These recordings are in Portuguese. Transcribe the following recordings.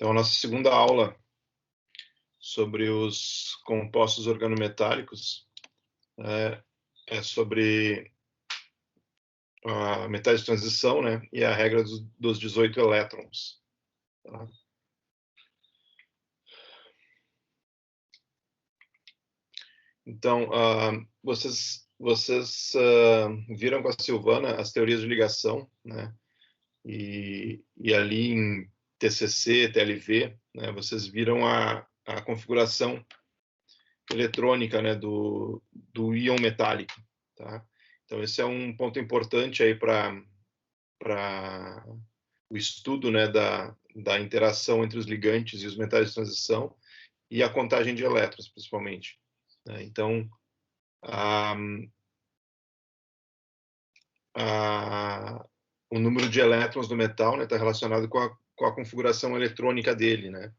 Então, a nossa segunda aula sobre os compostos organometálicos é sobre a metais de transição, né, e a regra dos 18 elétrons. Tá? Então, vocês viram com a Silvana as teorias de ligação, né, e ali em TCC, TLV, né, vocês viram a configuração eletrônica, né, do íon metálico, tá? Então esse é um ponto importante aí para o estudo, né, da interação entre os ligantes e os metais de transição e a contagem de elétrons, principalmente, né? Então o número de elétrons do metal, né, está relacionado com a configuração eletrônica dele, né?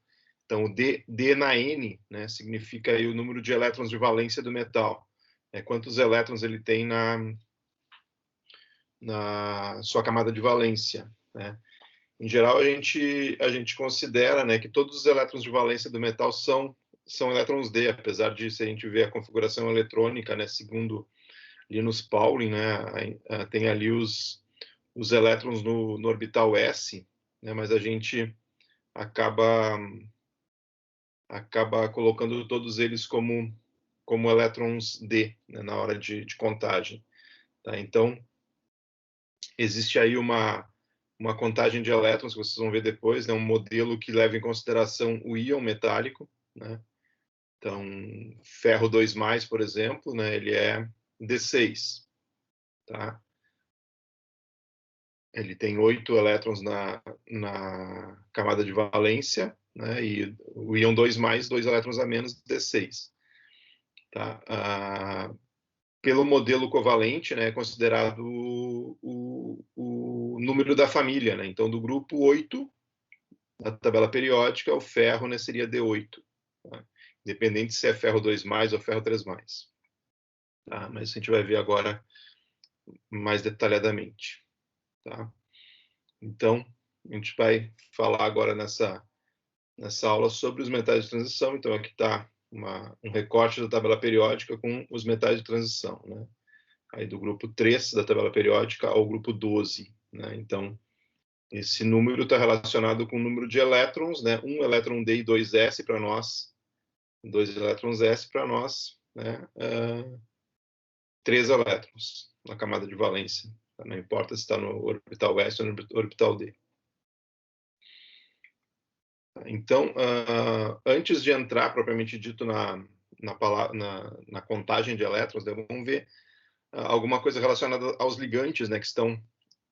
Então, o D na N, né, significa aí o número de elétrons de valência do metal. Quantos elétrons ele tem na sua camada de valência, né? Em geral, a gente considera, né, que todos os elétrons de valência do metal são elétrons D, apesar de, se a gente ver a configuração eletrônica, né, segundo Linus Pauling, né, tem ali os elétrons no orbital S, né, mas a gente acaba colocando todos eles como elétrons D, né, na hora de contagem. Tá? Então, existe aí uma contagem de elétrons, que vocês vão ver depois, né, um modelo que leva em consideração o íon metálico, né? Então, ferro 2+, por exemplo, né, ele é D6. Tá? Ele tem 8 elétrons na camada de valência, né, e o íon 2+, 2 elétrons a menos, D6. Tá? Pelo modelo covalente, né, é considerado o número da família, né? Então, do grupo 8, da tabela periódica, o ferro, né, seria D8. Tá? Independente se é ferro 2+, ou ferro 3+. Tá? Mas a gente vai ver agora mais detalhadamente. Tá? Então, a gente vai falar agora nessa aula sobre os metais de transição. Então, aqui está um recorte da tabela periódica com os metais de transição, né? Aí do grupo 3 da tabela periódica ao grupo 12, né? Então, esse número está relacionado com o número de elétrons, né? 1 elétron D e 2 S para nós, 2 elétrons S para nós, né? 3 elétrons na camada de valência. Não importa se está no orbital S ou no orbital D. Então, antes de entrar, propriamente dito, na contagem de elétrons, né, vamos ver alguma coisa relacionada aos ligantes, né, que estão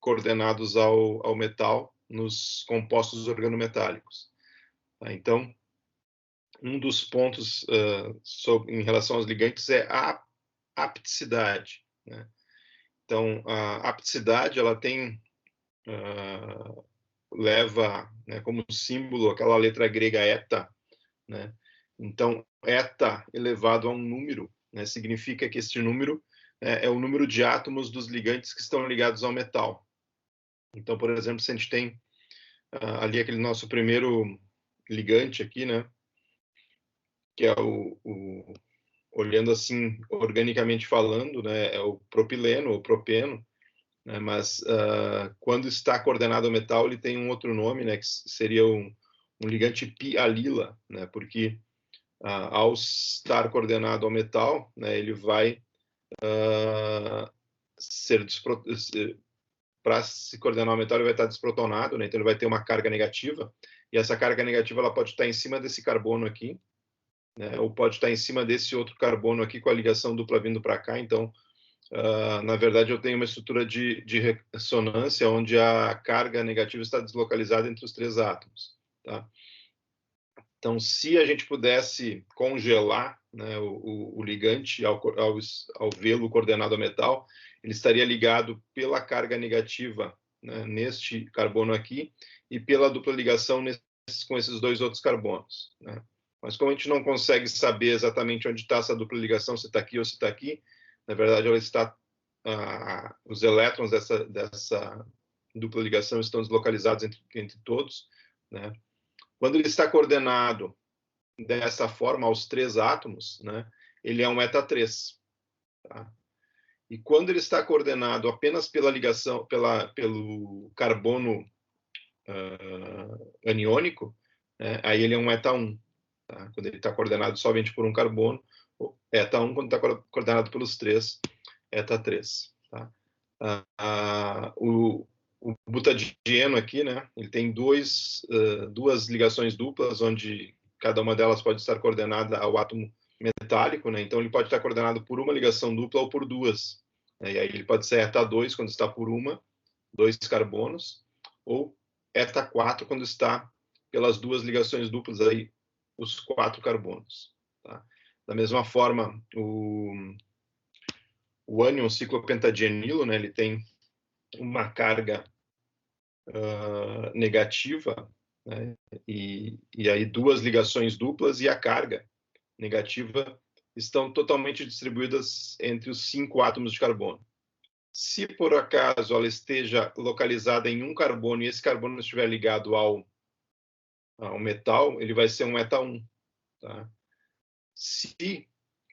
coordenados ao metal nos compostos organometálicos. Tá? Então, um dos pontos em relação aos ligantes é a apticidade, né? Então, a apticidade, ela tem leva, né, como símbolo aquela letra grega eta, né? Então, eta elevado a um número, né, significa que este número é o número de átomos dos ligantes que estão ligados ao metal. Então, por exemplo, se a gente tem ali aquele nosso primeiro ligante aqui, né, que é olhando assim, organicamente falando, né, é o propileno ou propeno, né, mas quando está coordenado ao metal, ele tem um outro nome, né, que seria um ligante pi-alila, né, porque ao estar coordenado ao metal, né, ele vai para se coordenar ao metal, ele vai estar desprotonado, né, então ele vai ter uma carga negativa, e essa carga negativa ela pode estar em cima desse carbono aqui, né, ou pode estar em cima desse outro carbono aqui com a ligação dupla vindo para cá. Então, na verdade, eu tenho uma estrutura de ressonância onde a carga negativa está deslocalizada entre os 3 átomos. Tá? Então, se a gente pudesse congelar, né, o ligante ao vê-lo coordenado ao metal, ele estaria ligado pela carga negativa, né, neste carbono aqui e pela dupla ligação com esses 2 outros carbonos. Né? Mas como a gente não consegue saber exatamente onde está essa dupla ligação, se está aqui ou se está aqui, na verdade, ela está, os elétrons dessa dupla ligação estão deslocalizados entre todos, né? Quando ele está coordenado dessa forma aos 3 átomos, né, ele é um eta 3. Tá? E quando ele está coordenado apenas pela ligação, pelo carbono aniônico, né, aí ele é um eta 1. Tá? Quando ele está coordenado somente por um carbono, eta 1, quando está coordenado pelos 3, eta 3. Tá? O butadieno aqui, né, ele tem duas ligações duplas, onde cada uma delas pode estar coordenada ao átomo metálico, né, então ele pode estar coordenado por uma ligação dupla ou por duas. Né, e aí ele pode ser eta 2 quando está por 2 carbonos, ou eta 4 quando está pelas duas ligações duplas, aí, os 4 carbonos. Tá? Da mesma forma, o ânion ciclopentadienilo, né, ele tem uma carga negativa, né, e aí duas ligações duplas, e a carga negativa estão totalmente distribuídas entre os 5 átomos de carbono. Se por acaso ela esteja localizada em um carbono e esse carbono estiver ligado ao metal, ele vai ser um eta 1. Tá? Se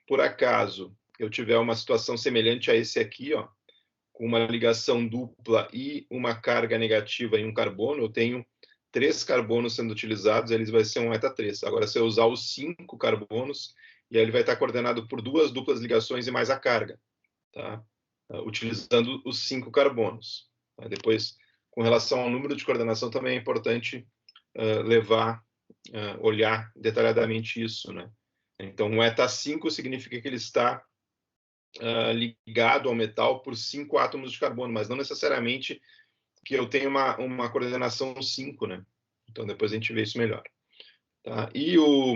por acaso eu tiver uma situação semelhante a esse aqui, ó, com uma ligação dupla e uma carga negativa em um carbono, eu tenho 3 carbonos sendo utilizados, eles vai ser um eta 3. Agora, se eu usar os 5 carbonos, e aí ele vai estar coordenado por 2 duplas ligações e mais a carga, tá? Utilizando os 5 carbonos. Tá? Depois, com relação ao número de coordenação, também é importante olhar detalhadamente isso, né? Então, um eta 5 significa que ele está ligado ao metal por 5 átomos de carbono, mas não necessariamente que eu tenha uma coordenação 5, né? Então, depois a gente vê isso melhor. Tá? E o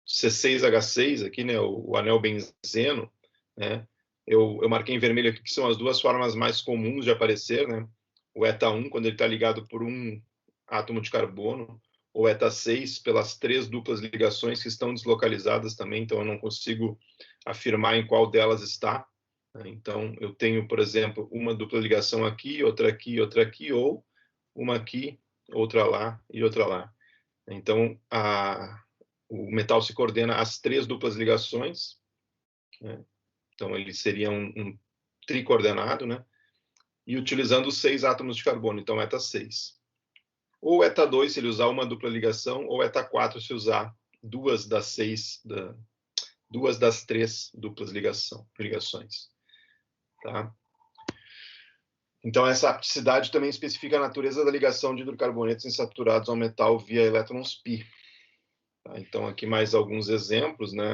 C6H6 aqui, né, o anel benzeno, né, eu marquei em vermelho aqui que são as duas formas mais comuns de aparecer, né? O eta 1, quando ele está ligado por um átomo de carbono, ou eta 6, pelas 3 duplas ligações que estão deslocalizadas também, então eu não consigo afirmar em qual delas está. Então, eu tenho, por exemplo, uma dupla ligação aqui, outra aqui, ou uma aqui, outra lá e outra lá. Então, o metal se coordena às 3 duplas ligações, né? Então ele seria um tricoordenado, né? E utilizando 6 átomos de carbono, então eta 6. Ou eta 2 se ele usar uma dupla ligação, ou eta 4 se usar duas das 3 duplas ligações. Tá? Então essa apticidade também especifica a natureza da ligação de hidrocarbonetos insaturados ao metal via elétrons π. Então, aqui mais alguns exemplos, né?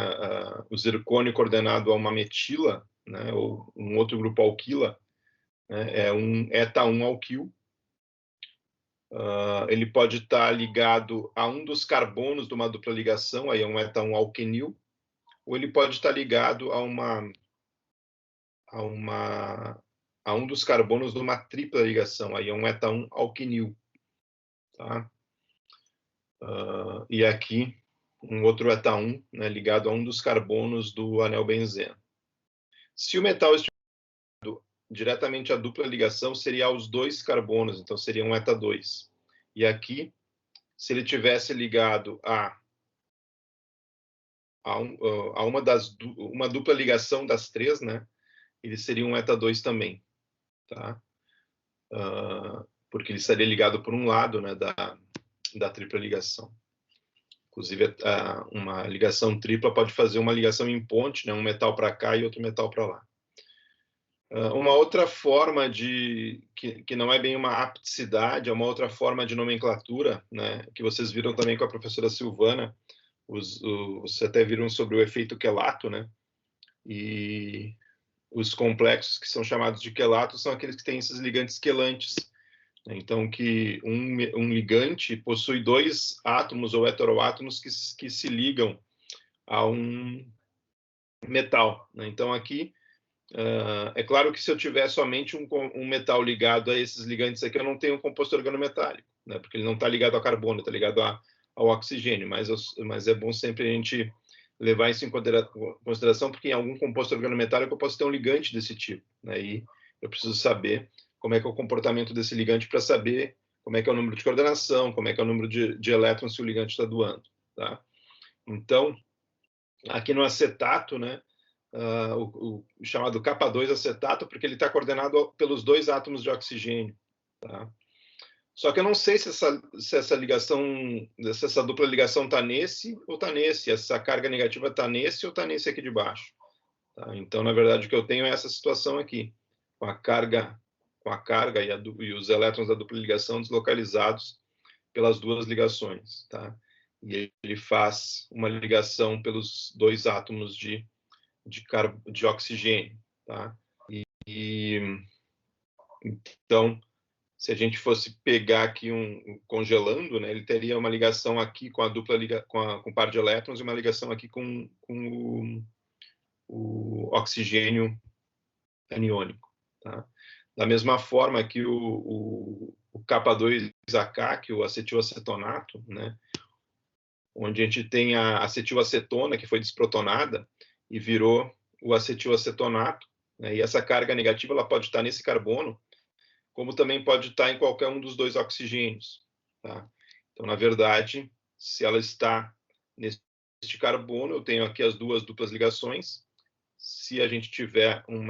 O zircônio coordenado a uma metila, né? Ou um outro grupo alquila, né? É um eta 1 alquil. Ele pode estar ligado a um dos carbonos de uma dupla ligação, aí é um eta 1 alquenil, ou ele pode estar ligado a um dos carbonos de uma tripla ligação, aí é um eta 1 alquenil. Tá? E aqui um outro eta 1, né, ligado a um dos carbonos do anel benzeno. Se o metal estiver ligado diretamente à dupla ligação, seria aos 2 carbonos, então seria um eta 2. E aqui, se ele tivesse ligado a uma dupla ligação das 3, né, ele seria um eta 2 também. Tá? Porque ele estaria ligado por um lado, né, da tripla ligação. Inclusive, uma ligação tripla pode fazer uma ligação em ponte, né? Um metal para cá e outro metal para lá. Uma outra forma que não é bem uma apticidade, é uma outra forma de nomenclatura, né? Que vocês viram também com a professora Silvana, vocês até viram sobre o efeito quelato, né? E os complexos que são chamados de quelatos são aqueles que têm esses ligantes quelantes. Então, que um ligante possui 2 átomos ou heteroátomos que se ligam a um metal. Né? Então, aqui, é claro que se eu tiver somente um metal ligado a esses ligantes aqui, eu não tenho um composto organometálico, né? Porque ele não está ligado a carbono, está ligado ao oxigênio. Mas é bom sempre a gente levar isso em consideração, porque em algum composto organometálico eu posso ter um ligante desse tipo. Né? E eu preciso saber como é que é o comportamento desse ligante para saber como é que é o número de coordenação, como é que é o número de elétrons que o ligante está doando. Tá? Então, aqui no acetato, né, o chamado K2 acetato, porque ele está coordenado pelos 2 átomos de oxigênio. Tá? Só que eu não sei se essa ligação, se essa dupla ligação está nesse ou está nesse, essa carga negativa está nesse ou está nesse aqui de baixo. Tá? Então, na verdade, o que eu tenho é essa situação aqui, com a carga e os elétrons da dupla ligação deslocalizados pelas 2 ligações. Tá? E ele faz uma ligação pelos 2 átomos de oxigênio. Tá? Então, se a gente fosse pegar aqui congelando, né, ele teria uma ligação aqui com a dupla com o par de elétrons e uma ligação aqui com o oxigênio aniônico. Tá? Da mesma forma que o K2AK, que é o acetilacetonato, né, onde a gente tem a acetilacetona, que foi desprotonada, e virou o acetilacetonato, né, e essa carga negativa ela pode estar nesse carbono, como também pode estar em qualquer um dos 2 oxigênios. Tá? Então, na verdade, se ela está neste carbono, eu tenho aqui as 2 duplas ligações. Se a gente tiver um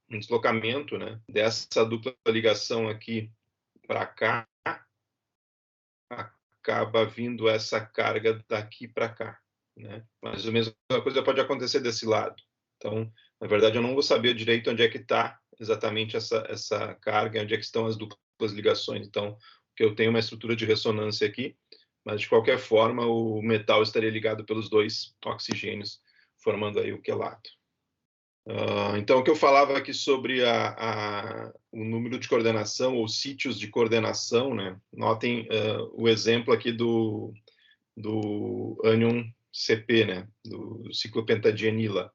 deslocamento, né, dessa dupla ligação aqui para cá, acaba vindo essa carga daqui para cá. Né? Mas a mesma coisa pode acontecer desse lado. Então, na verdade, eu não vou saber direito onde é que está exatamente essa carga, onde é que estão as duplas ligações. Então, que eu tenho uma estrutura de ressonância aqui, mas de qualquer forma o metal estaria ligado pelos 2 oxigênios, formando aí o quelato. Então, o que eu falava aqui sobre o número de coordenação ou sítios de coordenação, né? Notem o exemplo aqui do ânion CP, né? Do ciclopentadienila.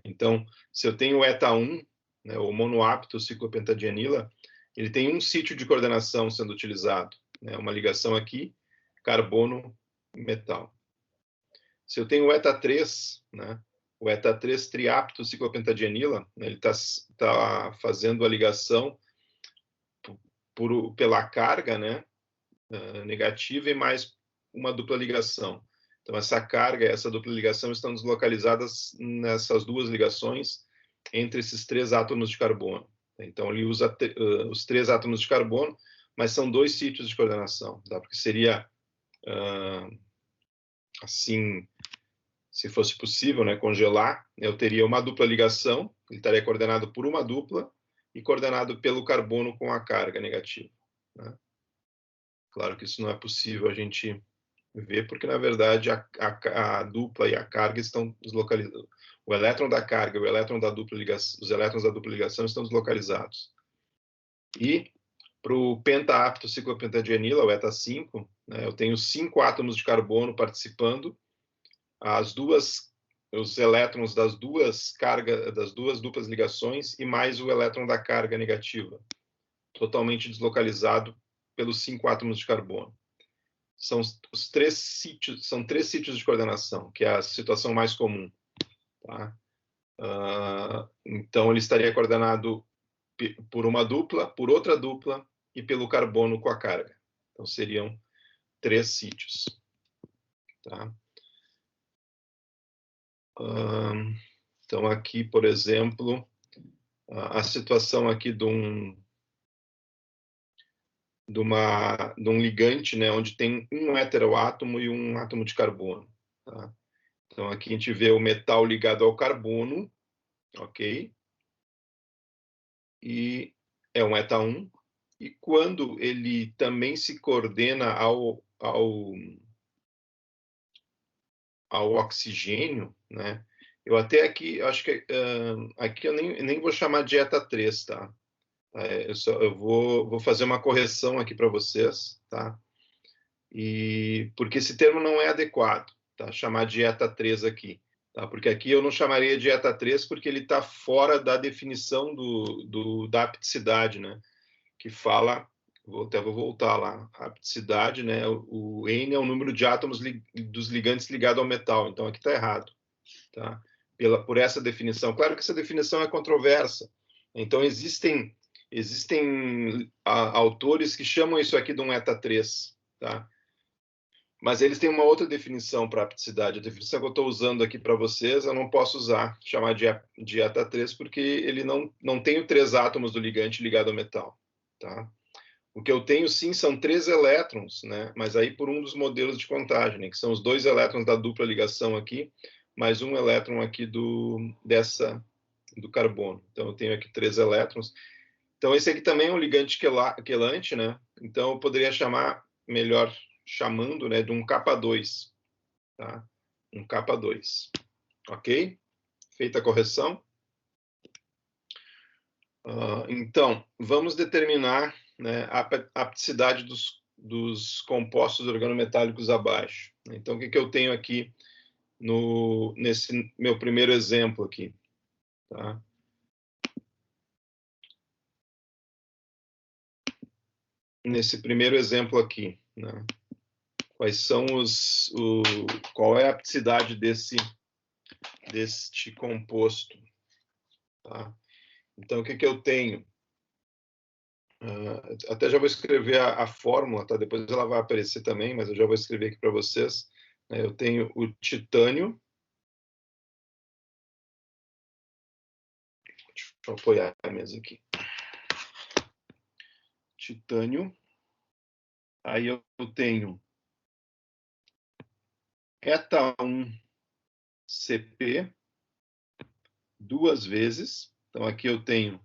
Então, se eu tenho o ETA1, né, o monoápto ciclopentadienila, ele tem um sítio de coordenação sendo utilizado, né, uma ligação aqui, carbono e metal. Se eu tenho o ETA3, né, o ETA3 triapto ciclopentadienila, né, ele tá fazendo a ligação pela carga, né, negativa e mais uma dupla ligação. Então, essa carga e essa dupla ligação estão deslocalizadas nessas 2 ligações entre esses 3 átomos de carbono. Então, ele usa os 3 átomos de carbono, mas são 2 sítios de coordenação, tá? Porque seria, assim, se fosse possível, né, congelar, eu teria uma dupla ligação, ele estaria coordenado por uma dupla e coordenado pelo carbono com a carga negativa. Né? Claro que isso não é possível a gente ver, porque na verdade a dupla e a carga estão deslocalizados. O elétron da carga e o elétron da dupla ligação, os elétrons da dupla ligação estão deslocalizados. E para o pentaapto ciclopentadienila, o ETA5, né, eu tenho 5 átomos de carbono participando, os elétrons das 2 duplas ligações e mais o elétron da carga negativa, totalmente deslocalizado pelos 5 átomos de carbono. São 3 sítios de coordenação, que é a situação mais comum. Tá? Então, ele estaria coordenado por uma dupla, por outra dupla e pelo carbono com a carga. Então, seriam 3 sítios. Tá? Então, aqui, por exemplo, a situação aqui de um ligante, né, onde tem um heteroátomo e um átomo de carbono. Tá? Então, aqui a gente vê o metal ligado ao carbono, ok? E é um ETA1. E quando ele também se coordena ao oxigênio, né? Eu até aqui, acho que aqui eu nem vou chamar de ETA3, tá? Eu vou fazer uma correção aqui para vocês, tá? Porque esse termo não é adequado, tá? Chamar de ETA3 aqui, tá? Porque aqui eu não chamaria de ETA3 porque ele está fora da definição da apticidade, né? Que fala, vou voltar lá, a apticidade, né? O N é o número de átomos dos ligantes ligado ao metal, então aqui está errado, tá? Por essa definição. Claro que essa definição é controversa, então existem Existem autores que chamam isso aqui de um eta 3, tá? Mas eles têm uma outra definição para apticidade. A definição que eu estou usando aqui para vocês, eu não posso chamar de eta 3, porque ele não tem os 3 átomos do ligante ligado ao metal, tá? O que eu tenho, sim, são 3 elétrons, né? Mas aí por um dos modelos de contagem, né? Que são os 2 elétrons da dupla ligação aqui, mais um elétron aqui do carbono. Então, eu tenho aqui 3 elétrons. Então, esse aqui também é um ligante quelante, né? Então, eu poderia chamar, melhor chamando, né, de um K2, tá? Um K2. Ok? Feita a correção. Então, vamos determinar, né, a apticidade dos compostos organometálicos abaixo. Então, o que eu tenho aqui nesse meu primeiro exemplo aqui? Tá? Nesse primeiro exemplo aqui, né? Quais são qual é a apticidade deste composto? Tá? Então, o que eu tenho? Até já vou escrever a fórmula, tá? Depois ela vai aparecer também, mas eu já vou escrever aqui para vocês. Eu tenho o titânio. Deixa eu apoiar a mesa aqui. Titânio. Aí eu tenho eta 1 CP 2 vezes. Então, aqui eu tenho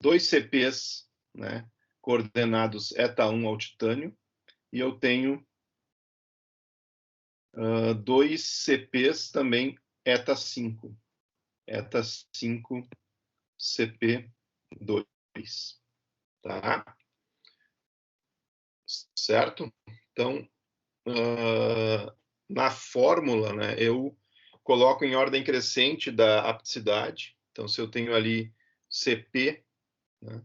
2 CPs, né, coordenados eta 1 ao titânio, e eu tenho 2 CPs também eta 5. Eta 5 CP2. Tá? Certo? Então, na fórmula, né, eu coloco em ordem crescente da apticidade. Então, se eu tenho ali CP, né,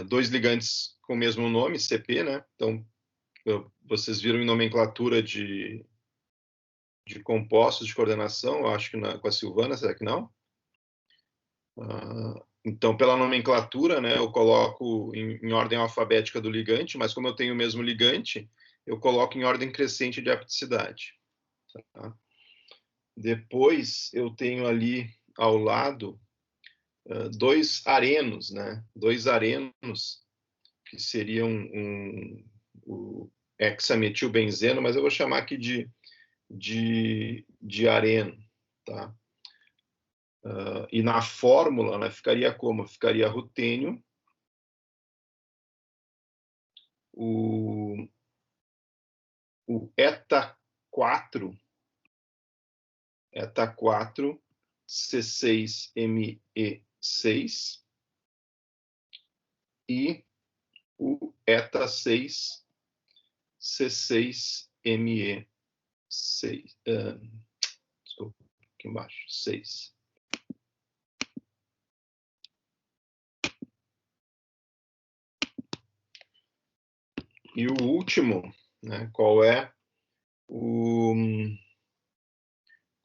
2 ligantes com o mesmo nome, CP, né? Então, vocês viram em nomenclatura de compostos de coordenação, eu acho que com a Silvana, será que não? Então, pela nomenclatura, né, eu coloco em ordem alfabética do ligante, mas como eu tenho o mesmo ligante, eu coloco em ordem crescente de apticidade. Tá? Depois, eu tenho ali ao lado 2 arenos, né? 2 arenos, que seriam o hexametilbenzeno, mas eu vou chamar aqui de areno. Tá? E na fórmula, né, ficaria como? Ficaria rutênio, o eta 4 C6Me6 e o eta 6 C6Me6. Desculpa, aqui embaixo, 6. E o último, né, qual é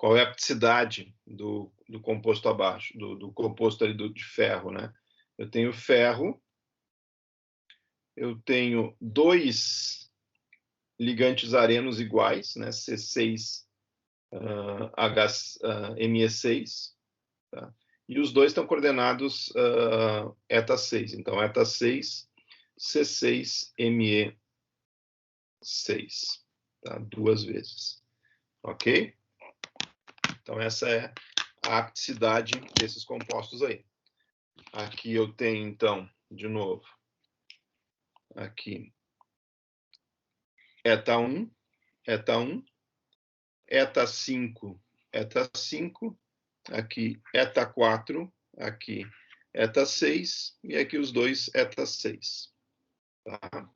a apticidade do composto abaixo, do composto ali de ferro, né? Eu tenho ferro, eu tenho 2 ligantes arenos iguais, né? C6Me6, tá? E os 2 estão coordenados eta 6. Então, eta 6 C6Me6, tá? 2 vezes. Ok? Então, essa é a apticidade desses compostos aí. Aqui eu tenho, então, de novo, aqui, eta 1, eta 1, eta 5, aqui, eta 4, aqui, eta 6, e aqui os 2 eta 6. Tá?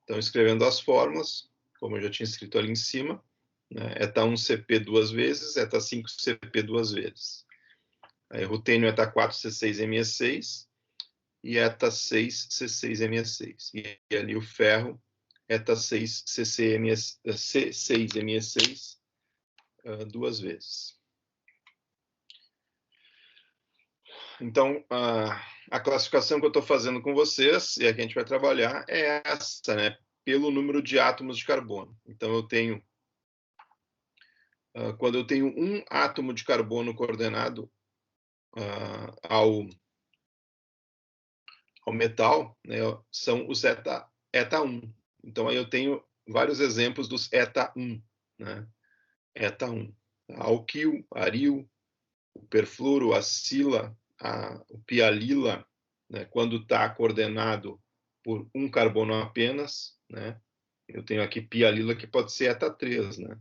Então, escrevendo as fórmulas, como eu já tinha escrito ali em cima, né, eta 1 CP 2 vezes, eta 5 CP 2 vezes. Aí, rutênio eta 4 C6Me6 e eta 6 C6Me6. E ali o ferro, eta 6 C6Me6 2 vezes. Então, a classificação que eu estou fazendo com vocês, e a que a gente vai trabalhar, é essa, né? Pelo número de átomos de carbono. Então, eu tenho, quando eu tenho um átomo de carbono coordenado ao metal, né, são os eta 1. Então, aí eu tenho vários exemplos dos eta 1, né? Eta 1. Alquil, aril, o perfluoro, a sila, o pialila, né, quando está coordenado por um carbono apenas, né, eu tenho aqui pialila que pode ser eta 3, né,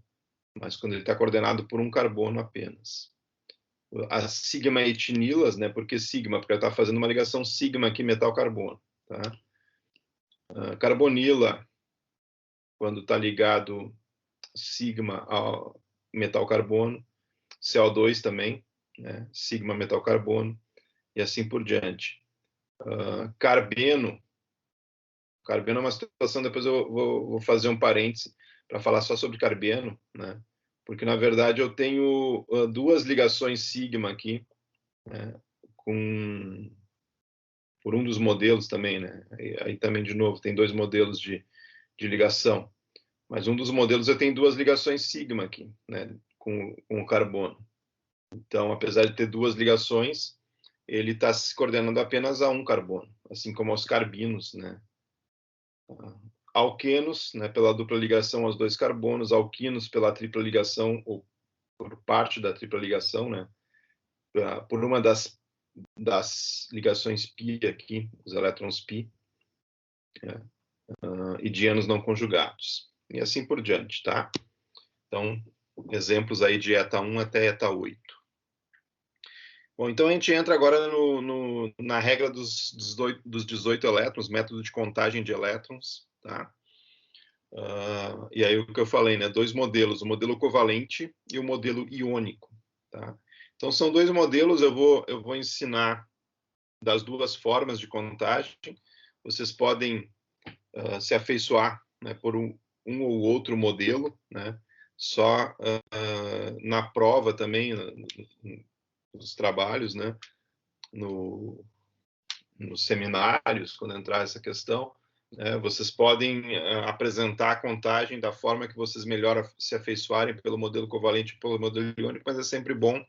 mas quando ele está coordenado por um carbono apenas. As sigma-etinilas, né, porque sigma, porque ela está fazendo uma ligação sigma aqui, metal-carbono. Tá? Carbonila, quando está ligado sigma ao metal-carbono. CO2 também, né, sigma metal-carbono, e assim por diante. Carbeno é uma situação, depois eu vou fazer um parêntese para falar só sobre carbeno, né? Porque, na verdade, eu tenho duas ligações sigma aqui, né? Por um dos modelos também, né? Aí também, de novo, tem dois modelos de ligação. Mas um dos modelos eu tenho duas ligações sigma aqui, né? Com o carbono. Então, apesar de ter duas ligações, ele está se coordenando apenas a um carbono, assim como aos carbinos, né? Alquenos, né, pela dupla ligação aos dois carbonos, alquinos pela tripla ligação, ou por parte da tripla ligação, né, por uma das ligações pi aqui, os elétrons pi, né, e dianos não conjugados, e assim por diante, tá? Então, exemplos aí de eta 1 até eta 8. Bom, então a gente entra agora na regra dos 18 elétrons, método de contagem de elétrons, tá? E aí o que eu falei, né? Dois modelos, o modelo covalente e o modelo iônico, tá? Então são dois modelos, eu vou ensinar das duas formas de contagem. Vocês podem se afeiçoar, né, por um ou outro modelo, né? Só na prova também, nos trabalhos, né? Nos seminários, quando entrar essa questão, vocês podem apresentar a contagem da forma que vocês melhor se afeiçoarem pelo modelo covalente e pelo modelo iônico, mas é sempre bom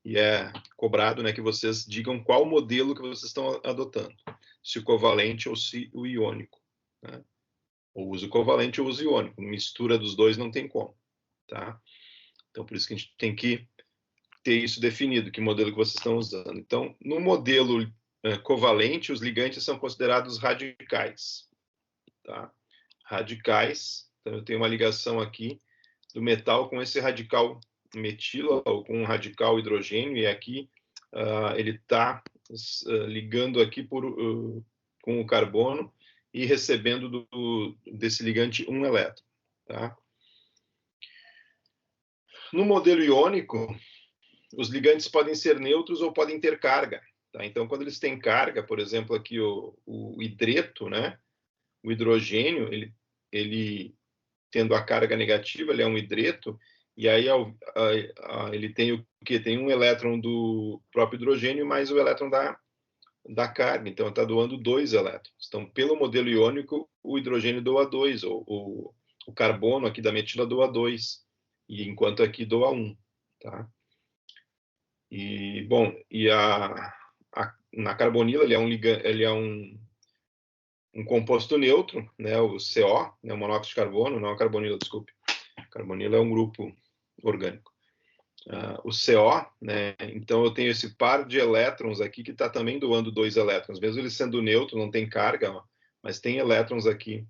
e é cobrado, né, que vocês digam qual modelo que vocês estão adotando, se o covalente ou se o iônico, né? Ou uso covalente ou uso iônico, mistura dos dois não tem como, tá? Então, por isso que a gente tem que ter isso definido, que modelo que vocês estão usando. Então, no modelo covalente, os ligantes são considerados radicais, tá? Radicais, então eu tenho uma ligação aqui do metal com esse radical metila, ou com um radical hidrogênio, e aqui ele está ligando aqui com o carbono e recebendo desse ligante um elétron, tá? No modelo iônico, os ligantes podem ser neutros ou podem ter carga, tá? Então, quando eles têm carga, por exemplo, aqui o hidreto, né? O hidrogênio, ele tendo a carga negativa, ele é um hidreto, e aí ele tem o quê? Tem um elétron do próprio hidrogênio mais o elétron da carga, então está doando 2 elétrons. Então, pelo modelo iônico, o hidrogênio doa 2, o carbono aqui da metila doa 2, e enquanto aqui doa 1, tá? E, bom, na carbonila ele é um composto neutro, né, o CO, né, o monóxido de carbono, não a carbonila, desculpe. A carbonila é um grupo orgânico. O CO, né, então eu tenho esse par de elétrons aqui que está também doando 2 elétrons, mesmo ele sendo neutro, não tem carga, ó, mas tem elétrons aqui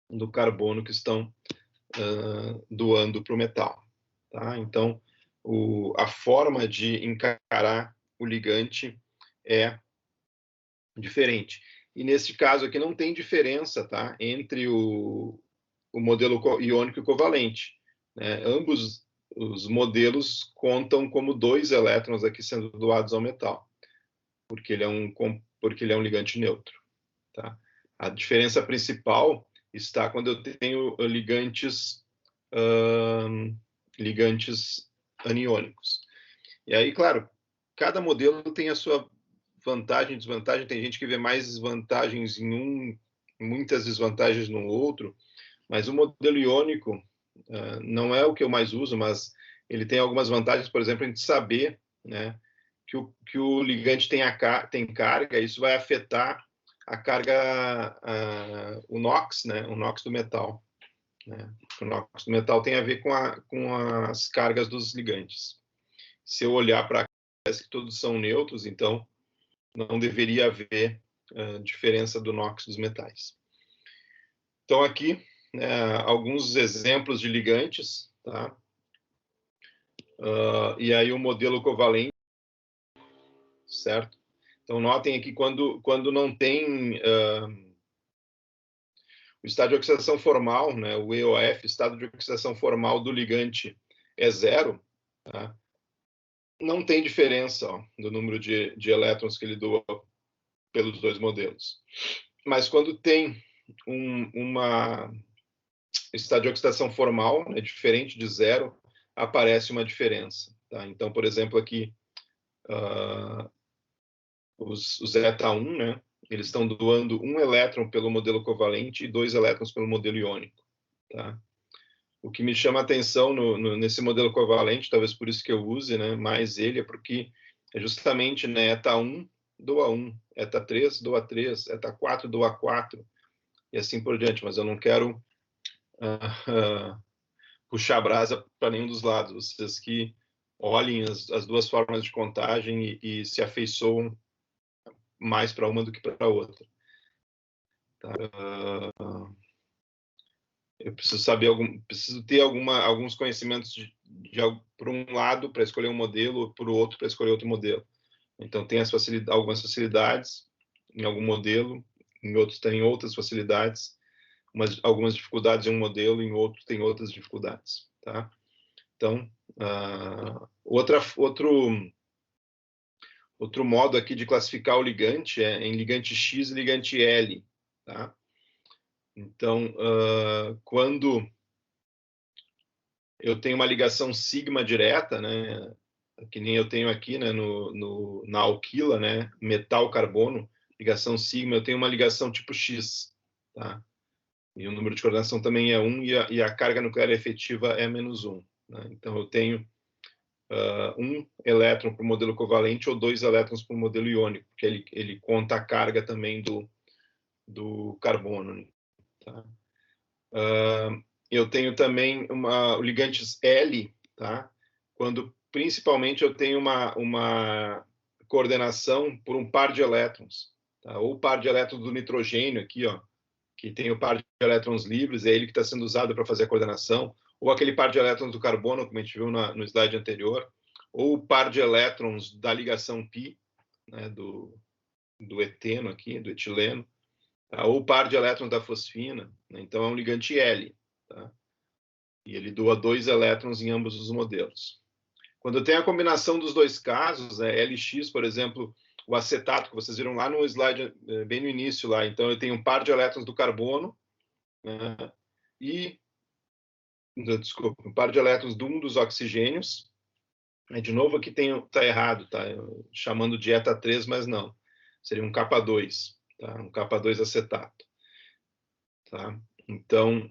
do carbono que estão doando para o metal. Tá? Então, a forma de encarar o ligante é diferente. E nesse caso aqui não tem diferença, tá, entre o modelo iônico e covalente, né? Ambos os modelos contam como 2 elétrons aqui sendo doados ao metal, porque ele é um ligante neutro, tá? A diferença principal está quando eu tenho ligantes aniônicos. E aí, claro, cada modelo tem a sua vantagem e desvantagem. Tem gente que vê mais desvantagens em um, muitas desvantagens no outro, mas o modelo iônico não é o que eu mais uso, mas ele tem algumas vantagens, por exemplo, a gente saber, né, que o ligante tem carga, isso vai afetar a carga, o NOx, né, o NOx do metal. Né? O NOx do metal tem a ver com as cargas dos ligantes. Se eu olhar para cá, parece que todos são neutros, então não deveria haver diferença do NOx dos metais. Então, aqui, alguns exemplos de ligantes, tá? E aí o modelo covalente, certo? Então, notem aqui quando não tem o estado de oxidação formal, né, o EOF, estado de oxidação formal do ligante é zero, tá? Não tem diferença do número de elétrons que ele doa pelos dois modelos. Mas quando tem uma estado de oxidação formal, né, diferente de zero, aparece uma diferença. Tá? Então, por exemplo, aqui, os eta1, né, eles estão doando 1 elétron pelo modelo covalente e 2 elétrons pelo modelo iônico. Tá? O que me chama a atenção nesse modelo covalente, talvez por isso que eu use, né, mais ele, é porque é justamente, né, eta1 doa 1, eta3 doa 3, eta4 doa 4, e assim por diante, mas eu não quero puxar a brasa para nenhum dos lados. Vocês que olhem as duas formas de contagem e se afeiçoam mais para uma do que para a outra. Tá? Eu preciso saber preciso ter alguns conhecimentos por um lado para escolher um modelo, por outro para escolher outro modelo. Então tem algumas facilidades em algum modelo, em outros tem outras facilidades, algumas dificuldades em um modelo, em outro tem outras dificuldades, tá? Então outro modo aqui de classificar o ligante é em ligante X e ligante L, tá? Então, quando eu tenho uma ligação sigma direta, né, que nem eu tenho aqui, né, na alquila, né, metal-carbono, ligação sigma, eu tenho uma ligação tipo X, tá? E o número de coordenação também é 1 e a carga nuclear efetiva é -1. Né? Então, eu tenho 1 elétron para o modelo covalente ou 2 elétrons para o modelo iônico, porque ele conta a carga também do carbono. Tá? Eu tenho também ligantes L, tá? Quando principalmente eu tenho uma coordenação por um par de elétrons, tá? Ou o par de elétrons do nitrogênio aqui, ó, que tem o par de elétrons livres, é ele que está sendo usado para fazer a coordenação, ou aquele par de elétrons do carbono, como a gente viu no slide anterior, ou o par de elétrons da ligação π, né, do eteno aqui, do etileno, tá? Ou o par de elétrons da fosfina, né? Então é um ligante L, tá? E ele doa 2 elétrons em ambos os modelos. Quando tem a combinação dos dois casos, LX, por exemplo, o acetato, que vocês viram lá no slide, bem no início lá, então eu tenho um par de elétrons do carbono, né, e, desculpa, um par de elétrons de um dos oxigênios. De novo, aqui está errado, tá? Chamando de eta3, mas não. Seria um K2, tá? Um K2 acetato. Tá? Então,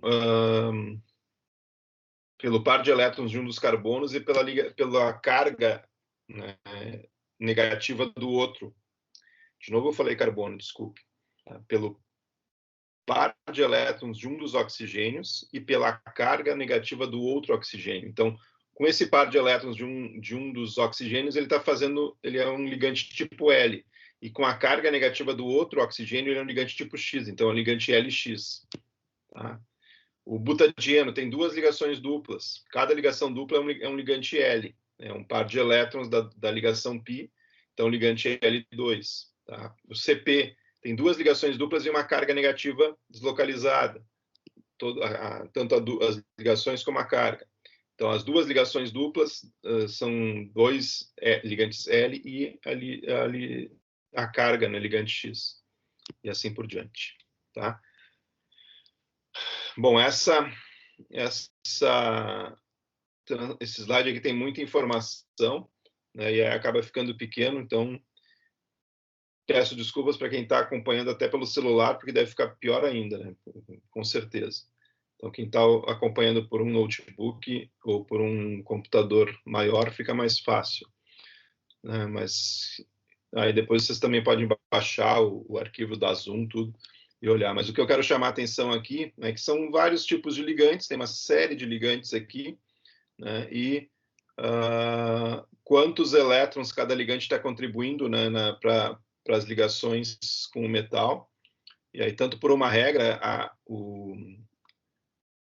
pelo par de elétrons de um dos carbonos e pela carga, né, negativa do outro. De novo eu falei carbono, desculpe. Tá? Pelo par de elétrons de um dos oxigênios e pela carga negativa do outro oxigênio. Então, com esse par de elétrons de um dos oxigênios, ele é um ligante tipo L. E com a carga negativa do outro oxigênio, ele é um ligante tipo X. Então, é um ligante LX. Tá? O butadieno tem 2 ligações duplas. Cada ligação dupla é um ligante L. É um par de elétrons da ligação π. Então, ligante L2. Tá? O CP tem 2 ligações duplas e uma carga negativa deslocalizada. Tanto as ligações como a carga. Então, as 2 ligações duplas são 2 ligantes L e a carga, né, ligante X. E assim por diante. Tá? Bom, esse slide aqui tem muita informação, né, e acaba ficando pequeno, então peço desculpas para quem está acompanhando até pelo celular, porque deve ficar pior ainda, né? Com certeza. Então, quem está acompanhando por um notebook ou por um computador maior, fica mais fácil, né? Mas aí depois vocês também podem baixar o arquivo da Zoom, tudo, e olhar. Mas o que eu quero chamar a atenção aqui é que são vários tipos de ligantes, tem uma série de ligantes aqui, né? E quantos elétrons cada ligante está contribuindo, né, para as ligações com o metal. E aí, tanto por uma regra,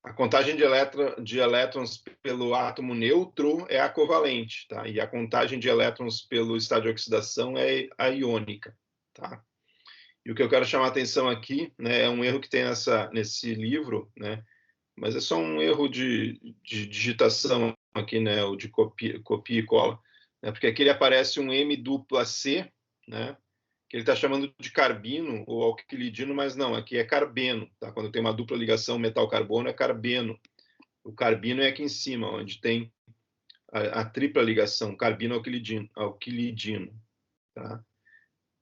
a contagem de elétrons pelo átomo neutro é a covalente, tá? E a contagem de elétrons pelo estado de oxidação é a iônica, tá? E o que eu quero chamar a atenção aqui, né, é um erro que tem nesse livro, né? Mas é só um erro de digitação aqui, né, ou de copia e cola, né? Porque aqui ele aparece um M dupla C, né? Que ele está chamando de carbino ou alquilidino, mas não, aqui é carbeno, tá? Quando tem uma dupla ligação metal-carbono é carbeno. O carbino é aqui em cima, onde tem a tripla ligação, carbino-alquilidino, tá?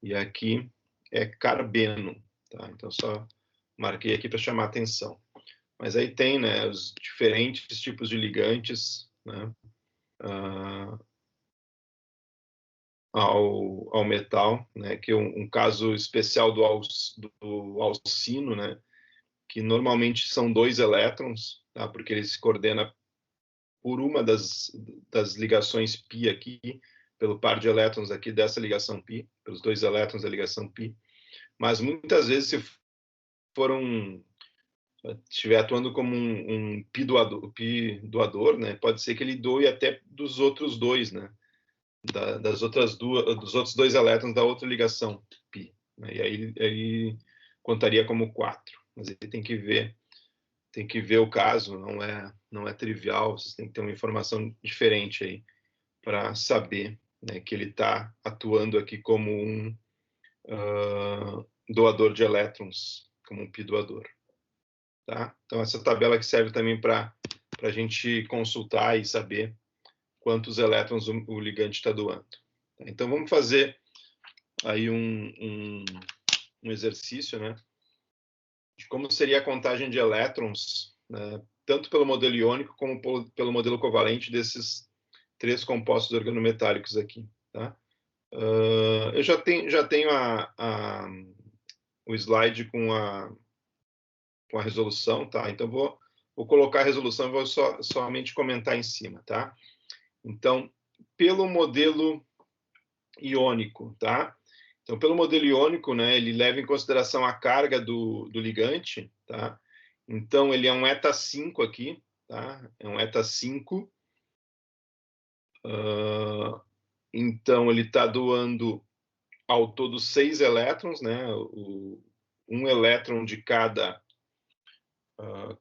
E aqui é carbeno, tá? Então só marquei aqui para chamar a atenção. Mas aí tem, né, os diferentes tipos de ligantes, né, ao metal, né, que é um caso especial do alcino, né, que normalmente são 2 elétrons, tá, porque ele se coordena por uma das ligações π aqui, pelo par de elétrons aqui dessa ligação π, pelos 2 elétrons da ligação π, mas muitas vezes se estiver atuando como um pi doador, né, pode ser que ele doe até dos outros 2, né, dos outros 2 elétrons da outra ligação π, né, e aí contaria como 4, mas ele tem que ver o caso, não é trivial, vocês têm que ter uma informação diferente aí para saber, né, que ele está atuando aqui como um doador de elétrons, como um pi doador. Tá? Então, essa tabela que serve também para a gente consultar e saber quantos elétrons o ligante está doando. Então, vamos fazer aí um exercício, né, de como seria a contagem de elétrons, né, tanto pelo modelo iônico como pelo modelo covalente desses 3 compostos organometálicos aqui. Tá? Eu já tenho o slide com a resolução, tá? Então, vou colocar a resolução e vou somente comentar em cima, tá? Então, pelo modelo iônico, tá? Então, pelo modelo iônico, né, ele leva em consideração a carga do ligante, tá? Então, ele é um eta 5 aqui, tá? É um eta 5. Então, ele está doando ao todo 6 elétrons, né? Um elétron de cada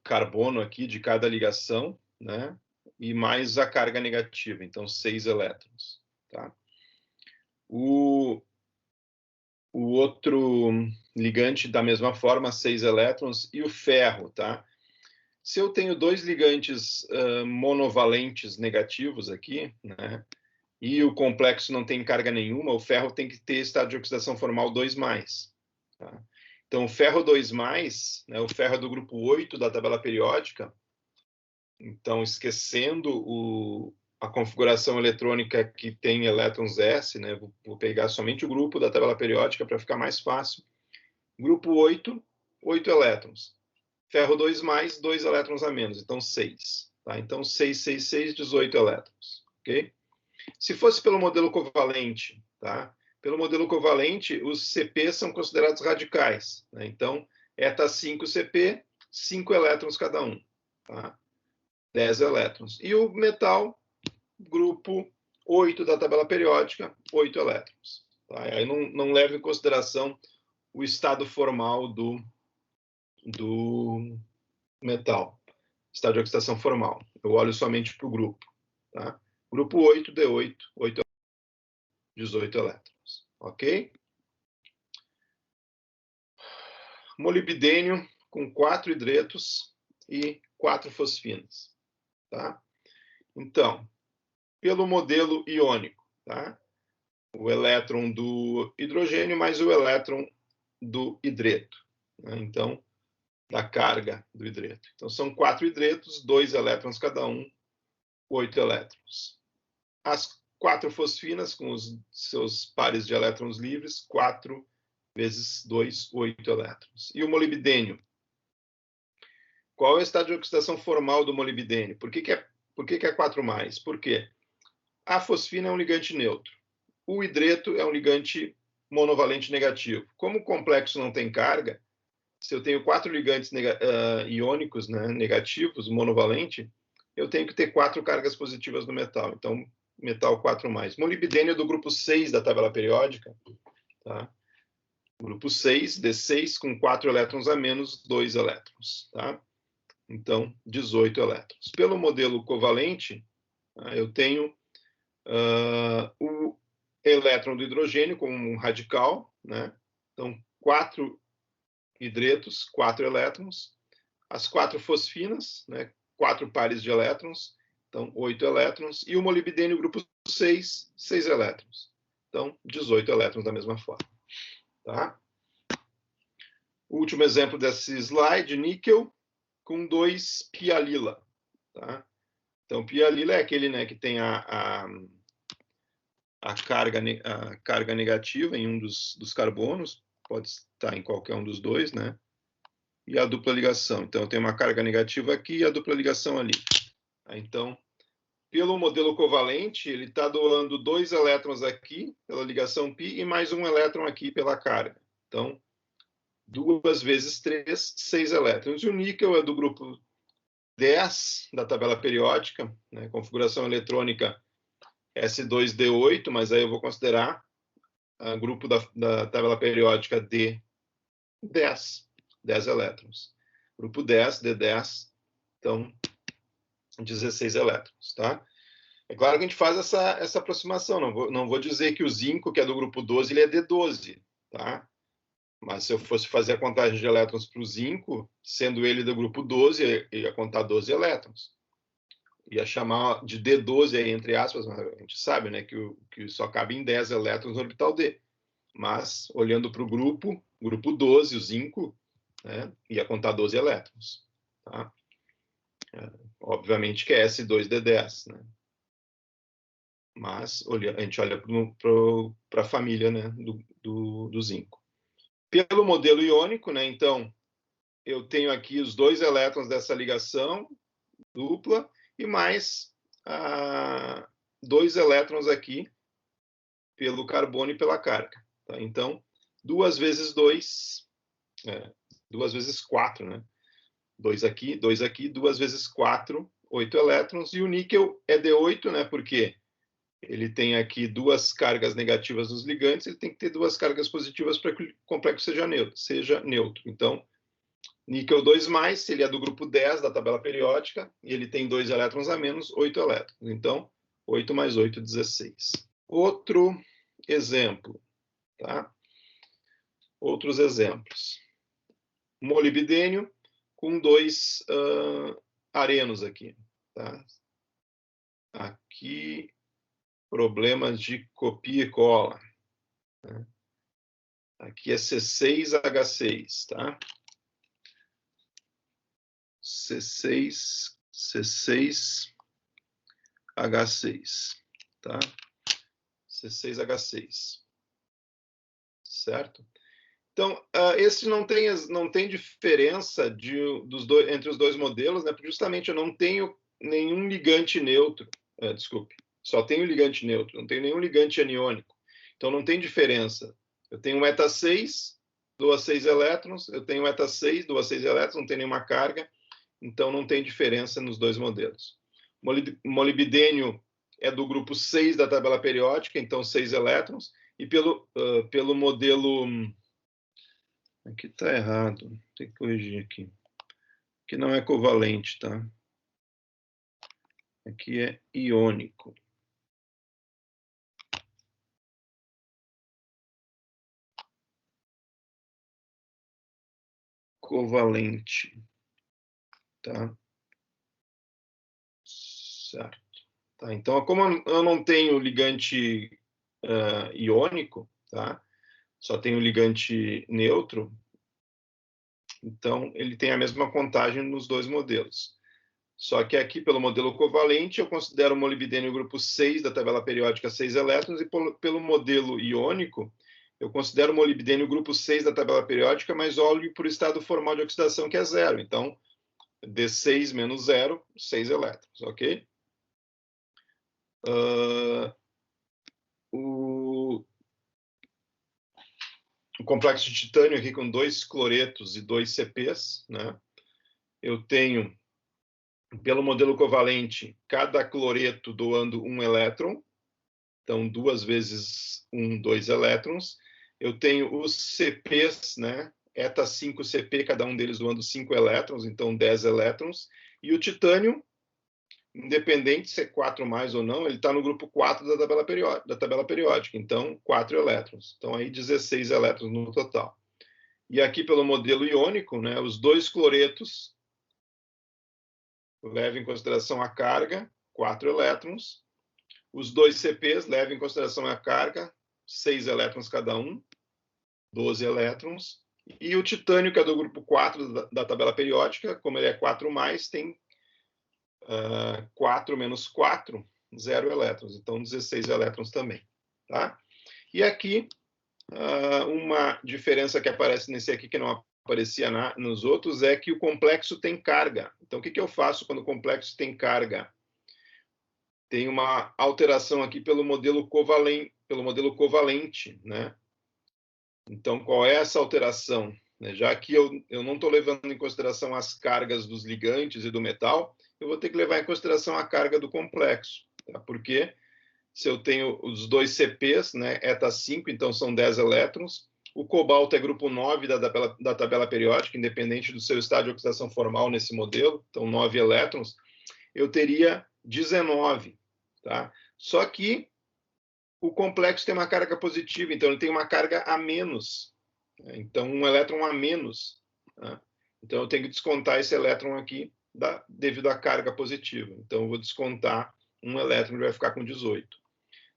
carbono aqui, de cada ligação, né? E mais a carga negativa, então 6 elétrons, tá? O outro ligante, da mesma forma, 6 elétrons, e o ferro, tá? Se eu tenho 2 ligantes monovalentes negativos aqui, né? E o complexo não tem carga nenhuma, o ferro tem que ter estado de oxidação formal 2+. Tá? Então, o ferro 2+, né, o ferro é do grupo 8 da tabela periódica, então, esquecendo a configuração eletrônica que tem elétrons S, né, vou pegar somente o grupo da tabela periódica para ficar mais fácil. Grupo 8, 8 elétrons. Ferro 2+, 2 elétrons a menos, então 6. Tá? Então, 6, 6, 6, 18 elétrons. Ok? Se fosse pelo modelo covalente, tá? Pelo modelo covalente, os CP são considerados radicais, né? Então, eta 5 CP, 5 elétrons cada um, tá? 10 elétrons. E o metal, grupo 8 da tabela periódica, 8 elétrons. Tá? Aí não leva em consideração o estado formal do metal, estado de oxidação formal. Eu olho somente para o grupo. Tá? Grupo 8, D8, 8 18 elétrons, ok? Molibdênio com 4 hidretos e 4 fosfinas, tá? Então, pelo modelo iônico, tá? o elétron do hidrogênio mais o elétron do hidreto, né? Então, da carga do hidreto. Então, são 4 hidretos, 2 elétrons cada um, 8 elétrons. As 4 fosfinas, com os seus pares de elétrons livres, 4 vezes 2, 8 elétrons. E o molibdênio? Qual é o estado de oxidação formal do molibdênio? Por que é 4+? Por quê? A fosfina é um ligante neutro. O hidreto é um ligante monovalente negativo. Como o complexo não tem carga, se eu tenho 4 ligantes iônicos, né, negativos, monovalente, eu tenho que ter 4 cargas positivas no metal. Então, metal 4+. Molibdênio é do grupo 6 da tabela periódica. Tá? Grupo 6, D6, com 4 elétrons a menos, 2 elétrons. Tá? Então, 18 elétrons. Pelo modelo covalente, eu tenho o elétron do hidrogênio como um radical, né? Então, 4 hidretos, 4 elétrons. As 4 fosfinas, né? 4 pares de elétrons, então 8 elétrons. E o molibdênio, grupo 6, 6 elétrons. Então, 18 elétrons da mesma forma. Tá? O último exemplo desse slide, níquel com 2 pialila. Tá? Então, pialila é aquele, né, que tem a carga negativa em um dos carbonos, pode estar em qualquer um dos dois, né? E a dupla ligação. Então, eu tenho uma carga negativa aqui e a dupla ligação ali. Então, pelo modelo covalente, ele está doando 2 elétrons aqui, pela ligação π, e mais um elétron aqui pela carga. Então, 2 vezes 3, 6 elétrons. E o níquel é do grupo 10 da tabela periódica, né? Configuração eletrônica S2D8, mas aí eu vou considerar o grupo da tabela periódica D10, 10 elétrons. Grupo 10, D10, então 16 elétrons, tá? É claro que a gente faz essa aproximação, não vou dizer que o zinco, que é do grupo 12, ele é D12, tá? Mas se eu fosse fazer a contagem de elétrons para o zinco, sendo ele do grupo 12, eu ia contar 12 elétrons. Ia chamar de D12 aí, entre aspas, mas a gente sabe, né, que só cabe em 10 elétrons no orbital D. Mas, olhando para o grupo 12, o zinco, né, ia contar 12 elétrons. Tá? Obviamente que é S2D10, né? Mas a gente olha para a família, né, do zinco. Pelo modelo iônico, né, então, eu tenho aqui os 2 elétrons dessa ligação dupla e mais 2 elétrons aqui pelo carbono e pela carga. Tá? Então, 2 vezes 2, 2 vezes 4, né? 2 aqui, 2 vezes 4, 8 elétrons. E o níquel é D8, né? Porque ele tem aqui 2 cargas negativas nos ligantes, ele tem que ter 2 cargas positivas para que o complexo seja neutro. Então, níquel 2+, ele é do grupo 10 da tabela periódica, e ele tem 2 elétrons a menos, 8 elétrons. Então, 8 mais 8, 16. Outro exemplo, tá? Outros exemplos. Molibdênio com 2 arenos aqui, tá? Aqui, problemas de copia e cola. Né? Aqui é C6H6, tá? C6H6, tá? C6H6, certo? Então, esse não tem diferença entre os dois modelos, né? Porque justamente eu não tenho nenhum ligante neutro, desculpe, só tenho ligante neutro, não tenho nenhum ligante aniônico. Então, não tem diferença. Eu tenho um eta 6, doa 6 elétrons, eu tenho um eta 6, doa 6 elétrons, não tem nenhuma carga, então não tem diferença nos dois modelos. Molibdênio é do grupo 6 da tabela periódica, então 6 elétrons, e pelo modelo... Aqui está errado, tem que corrigir aqui. Aqui não é covalente, tá? Aqui é iônico. Covalente, tá? Certo. Tá, então, como eu não tenho ligante iônico, tá? Só tem o ligante neutro, então ele tem a mesma contagem nos dois modelos. Só que aqui, pelo modelo covalente, eu considero o molibdênio grupo 6 da tabela periódica 6 elétrons, e pelo modelo iônico, eu considero o molibdênio grupo 6 da tabela periódica, mas olho por estado formal de oxidação, que é 0. Então, D6 menos 0, 6 elétrons, ok? O complexo de titânio aqui com 2 cloretos e 2 CPs, né? Eu tenho, pelo modelo covalente, cada cloreto doando 1 elétron, então 2 vezes 1, 2 elétrons. Eu tenho os CPs, né? Eta 5 CP, cada um deles doando 5 elétrons, então 10 elétrons. E o titânio, independente se é 4 mais ou não, ele está no grupo 4 da tabela periódica, então 4 elétrons. Então aí 16 elétrons no total. E aqui pelo modelo iônico, né, os 2 cloretos levam em consideração a carga, 4 elétrons. Os 2 CPs levam em consideração a carga, 6 elétrons cada um, 12 elétrons. E o titânio, que é do grupo 4 da tabela periódica, como ele é 4 mais, tem 4 menos 4, 0 elétrons. Então, 16 elétrons também. Tá? E aqui, uma diferença que aparece nesse aqui, que não aparecia nos outros, é que o complexo tem carga. Então, o que eu faço quando o complexo tem carga? Tem uma alteração aqui pelo modelo covalente, né? Então, qual é essa alteração? Já que eu não estou levando em consideração as cargas dos ligantes e do metal, eu vou ter que levar em consideração a carga do complexo. Tá? Porque se eu tenho os 2 CPs, né, eta 5, então são 10 elétrons, o cobalto é grupo 9 da tabela periódica, independente do seu estado de oxidação formal nesse modelo, então 9 elétrons, eu teria 19. Tá? Só que o complexo tem uma carga positiva, então ele tem uma carga a menos. Então, um elétron a menos. Tá? Então, eu tenho que descontar esse elétron aqui devido à carga positiva. Então, eu vou descontar um elétron, ele vai ficar com 18.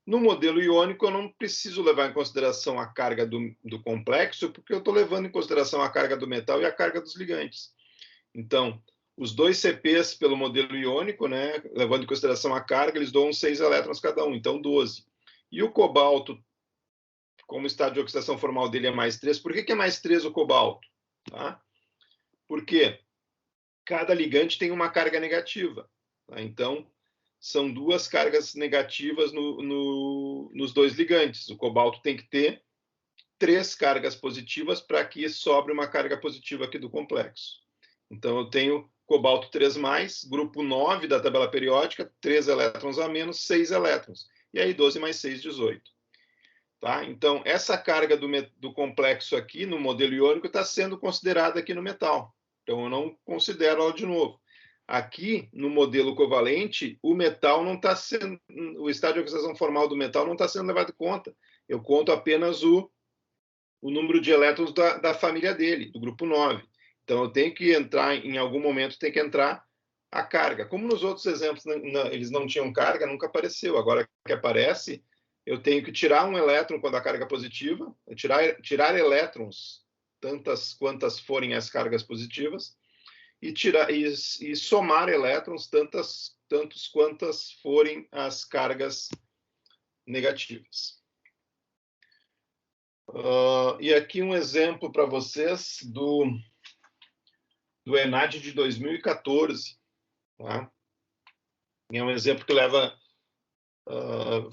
No modelo iônico, eu não preciso levar em consideração a carga do complexo, porque eu estou levando em consideração a carga do metal e a carga dos ligantes. Então, os 2 CPs pelo modelo iônico, né, levando em consideração a carga, eles doam 6 elétrons cada um, então 12. E o cobalto, como o estado de oxidação formal dele é mais 3, por que é mais 3 o cobalto? Tá? Porque cada ligante tem uma carga negativa. Tá? Então, são 2 cargas negativas nos 2 ligantes. O cobalto tem que ter 3 cargas positivas para que sobre uma carga positiva aqui do complexo. Então, eu tenho cobalto 3+, grupo 9 da tabela periódica, 3 elétrons a menos, 6 elétrons. E aí, 12 mais 6, 18. Tá? Então, essa carga do complexo aqui, no modelo iônico, está sendo considerada aqui no metal. Então, eu não considero ela de novo. Aqui, no modelo covalente, o metal não está sendo... O estado de oxidação formal do metal não está sendo levado em conta. Eu conto apenas o número de elétrons da família dele, do grupo 9. Então, eu tenho que entrar, em algum momento, tem que entrar a carga. Como nos outros exemplos eles não tinham carga, nunca apareceu. Agora que aparece, eu tenho que tirar um elétron quando a carga é positiva, tirar elétrons, tantas quantas forem as cargas positivas, e somar elétrons, tantos quantas forem as cargas negativas. E aqui um exemplo para vocês do ENAD de 2014. Tá? É um exemplo que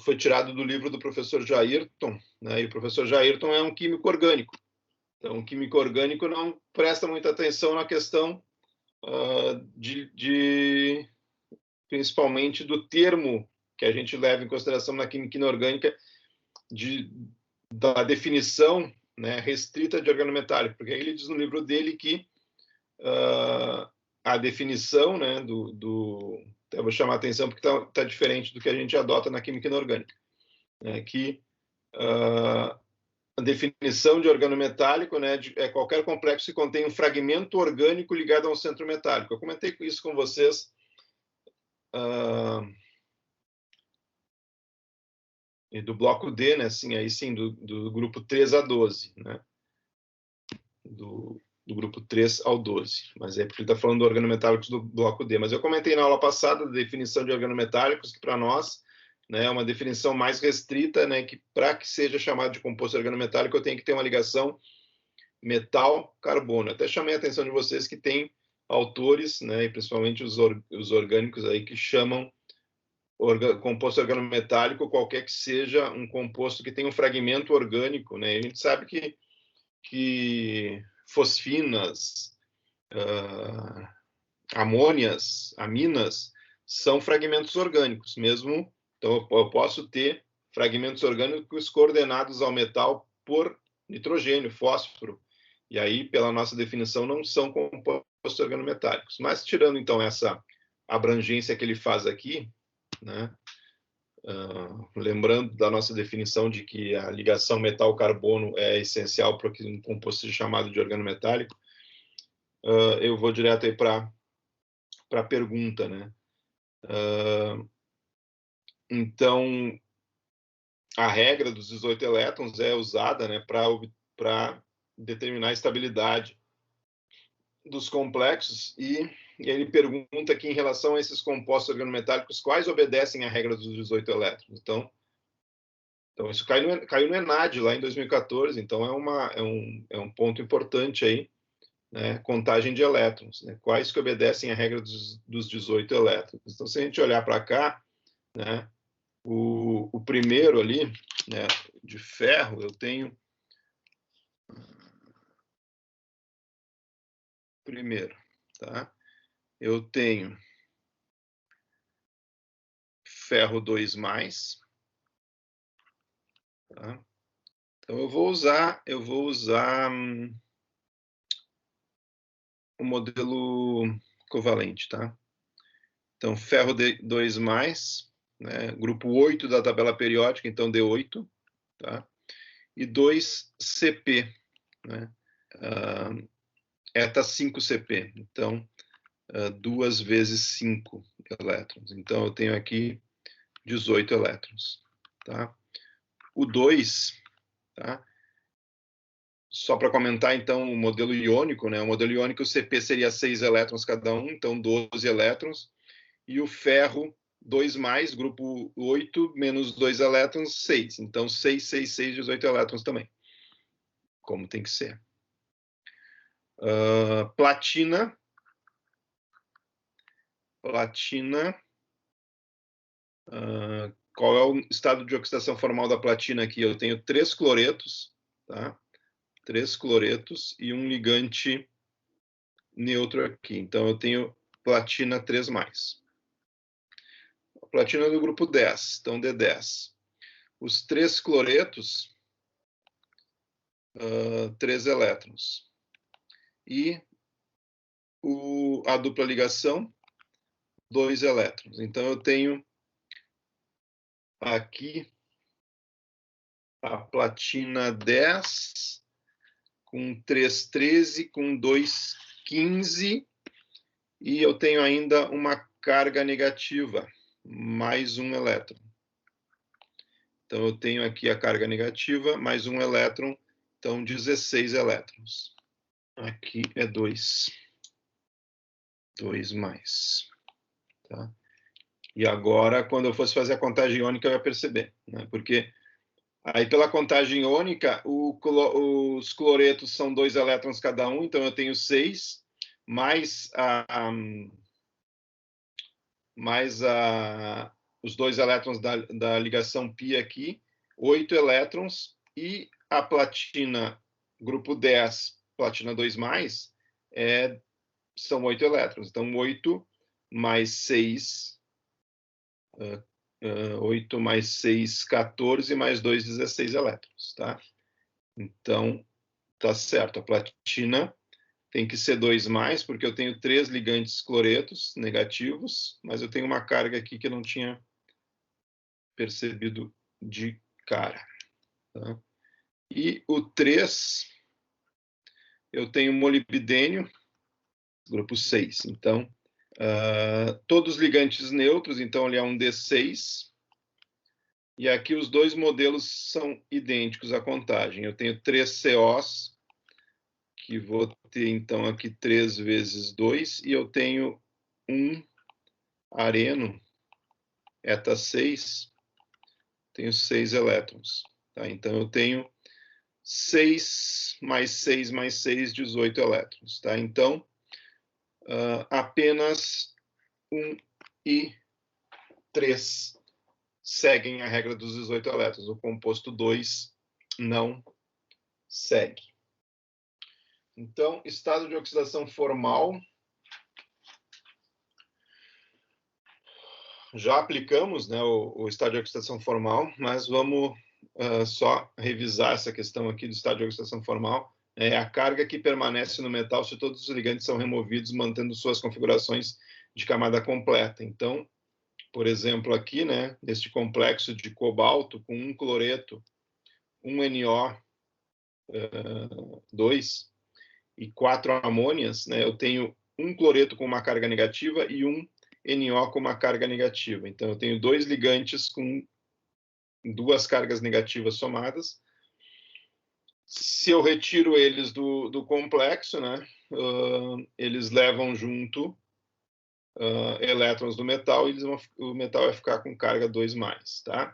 foi tirado do livro do professor Jairton, né? E o professor Jairton é um químico orgânico. Então, o químico orgânico não presta muita atenção na questão principalmente do termo que a gente leva em consideração na química inorgânica, da definição, né, restrita de organometálico, porque ele diz no livro dele que a definição, né, eu vou chamar a atenção porque tá diferente do que a gente adota na química inorgânica, né, que a definição de organometálico, né, é qualquer complexo que contém um fragmento orgânico ligado a um centro metálico. Eu comentei isso com vocês E do bloco D, né, assim, aí sim, do grupo 3 a 12, né? Do grupo 3 ao 12. Mas é porque ele está falando do organometálicos do bloco D. Mas eu comentei na aula passada da definição de organometálicos, que para nós, né, é uma definição mais restrita, né, que para que seja chamado de composto organometálico, eu tenho que ter uma ligação metal-carbono. Até chamei a atenção de vocês que tem autores, né, e principalmente os orgânicos aí, que chamam composto organometálico qualquer que seja um composto que tem um fragmento orgânico, né? A gente sabe que fosfinas, amônias, aminas são fragmentos orgânicos, mesmo. Então eu posso ter fragmentos orgânicos coordenados ao metal por nitrogênio, fósforo, e aí pela nossa definição não são compostos organometálicos. Mas tirando então essa abrangência que ele faz aqui, né? Lembrando da nossa definição de que a ligação metal-carbono é essencial para que um composto seja chamado de organometálico, eu vou direto aí para a pergunta, né? Então, a regra dos 18 elétrons é usada, né, para determinar a estabilidade dos complexos, e ele pergunta aqui em relação a esses compostos organometálicos, quais obedecem à regra dos 18 elétrons. Então isso caiu no ENAD lá em 2014, então é um ponto importante aí, né, contagem de elétrons, né, quais que obedecem à regra dos 18 elétrons. Então, se a gente olhar para cá, né, o primeiro ali, né, de ferro, eu tenho primeiro, tá? Eu tenho ferro 2+, tá? Então eu vou usar o modelo covalente, tá? Então ferro 2+, né, grupo 8 da tabela periódica, então D8, tá? E 2CP, né? Eta 5CP, então 2 vezes 5 elétrons. Então eu tenho aqui 18 elétrons, tá? O 2, tá? Só para comentar, então, o modelo iônico, né? O modelo iônico, o CP seria 6 elétrons cada um, então 12 elétrons. E o ferro 2+, grupo 8, menos 2 elétrons, 6. Então 6, 6, 6, 18 elétrons também. Como tem que ser. Platina. Qual é o estado de oxidação formal da platina aqui? Eu tenho 3 cloretos, tá? 3 cloretos e um ligante neutro aqui. Então eu tenho platina 3+. A platina do grupo 10, então D10. Os 3 cloretos, 3 elétrons. E a dupla ligação, 2 elétrons. Então eu tenho aqui a platina 10 com 3, 13, com 2, 15, e eu tenho ainda uma carga negativa, mais um elétron. Então eu tenho aqui a carga negativa, mais um elétron, então 16 elétrons. Aqui é 2. 2+. Tá? E agora, quando eu fosse fazer a contagem iônica, eu ia perceber, né? Porque aí, pela contagem iônica, os cloretos são 2 elétrons cada um, então eu tenho 6, mais os 2 elétrons da ligação π aqui, 8 elétrons, e a platina, grupo 10, platina 2+, são 8 elétrons. Então, 8 mais 6, 8 mais 6, 14, mais 2, 16 elétrons, tá? Então, tá certo. A platina tem que ser 2+, porque eu tenho 3 ligantes cloretos negativos, mas eu tenho uma carga aqui que eu não tinha percebido de cara. Tá? E o 3, eu tenho molibdênio, grupo 6. Então, todos ligantes neutros, então ele é um D6. E aqui os dois modelos são idênticos à contagem. Eu tenho 3 COs, que vou ter, então, aqui 3 vezes 2, e eu tenho um areno, eta 6, tenho 6 elétrons. Tá? Então, eu tenho 6 mais 6 mais 6, 18 elétrons. Tá? Então, apenas 1 e 3 seguem a regra dos 18 elétrons. O composto 2 não segue. Então, estado de oxidação formal. Já aplicamos, né, o estado de oxidação formal, mas vamos só revisar essa questão aqui do estado de oxidação formal. É a carga que permanece no metal se todos os ligantes são removidos, mantendo suas configurações de camada completa. Então, por exemplo, aqui, né, neste complexo de cobalto com um cloreto, um NO2 e 4 amônias, né, eu tenho um cloreto com uma carga negativa e um NO com uma carga negativa. Então, eu tenho 2 ligantes com 2 cargas negativas somadas. Se eu retiro eles do complexo, né, eles levam junto elétrons do metal e o metal vai ficar com carga 2+, tá?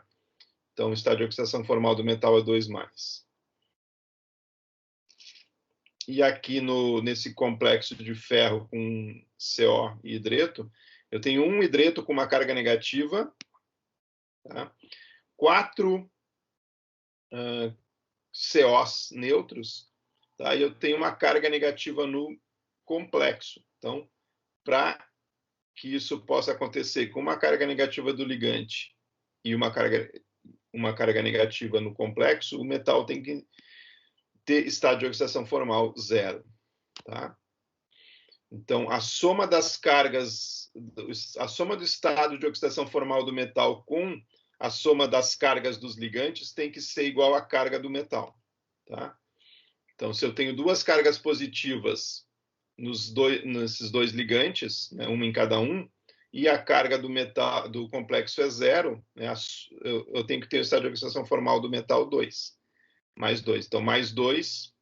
Então, o estado de oxidação formal do metal é 2+. E aqui nesse complexo de ferro com CO e hidreto, eu tenho um hidreto com uma carga negativa, tá? 4 COs neutros, tá? E eu tenho uma carga negativa no complexo. Então, para que isso possa acontecer com uma carga negativa do ligante e uma carga negativa no complexo, o metal tem que ter estado de oxidação formal 0. Tá? Então, a soma das cargas, a soma do estado de oxidação formal do metal com a soma das cargas dos ligantes tem que ser igual à carga do metal. Tá? Então, se eu tenho 2 cargas positivas nesses 2 ligantes, né, uma em cada um, e a carga do metal do complexo é 0, né, eu tenho que ter o estado de oxidação formal do metal 2. Mais 2. Então, mais 2,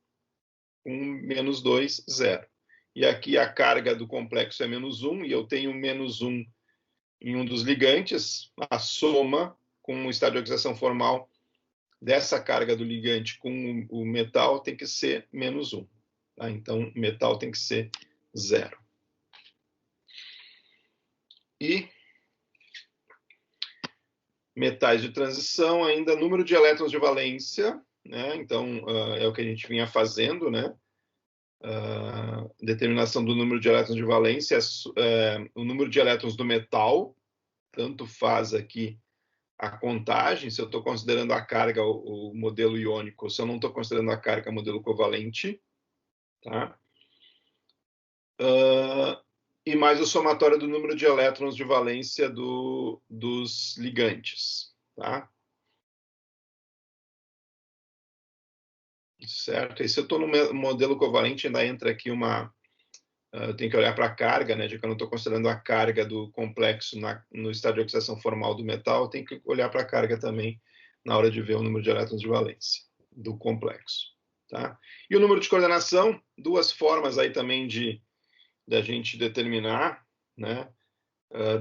1 menos 2, 0. E aqui a carga do complexo é menos 1, e eu tenho menos 1 em um dos ligantes. A soma com o estado de oxidação formal dessa carga do ligante com o metal tem que ser menos 1. Tá? Então, o metal tem que ser 0. E metais de transição, ainda número de elétrons de valência, né? Então, é o que a gente vinha fazendo, né? Determinação do número de elétrons de valência, o número de elétrons do metal, tanto faz aqui a contagem, se eu estou considerando a carga, o modelo iônico, ou se eu não estou considerando a carga, o modelo covalente, tá? E mais o somatório do número de elétrons de valência dos ligantes, tá? Certo? E se eu estou no modelo covalente, ainda entra aqui eu tenho que olhar para a carga, né? Já que eu não estou considerando a carga do complexo no estado de oxidação formal do metal, eu tenho que olhar para a carga também na hora de ver o número de elétrons de valência do complexo. Tá? E o número de coordenação, 2 formas aí também da gente determinar, né?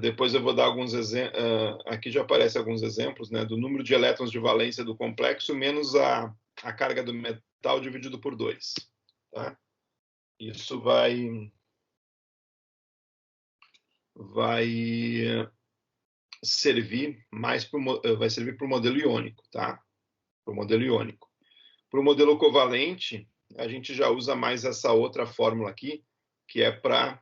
Depois eu vou dar alguns exemplos, aqui já aparecem alguns exemplos, né? Do número de elétrons de valência do complexo menos a carga do metal dividido por 2. Tá? Isso vai servir para o modelo iônico, tá? Para o modelo iônico. Para o modelo covalente, a gente já usa mais essa outra fórmula aqui, que é para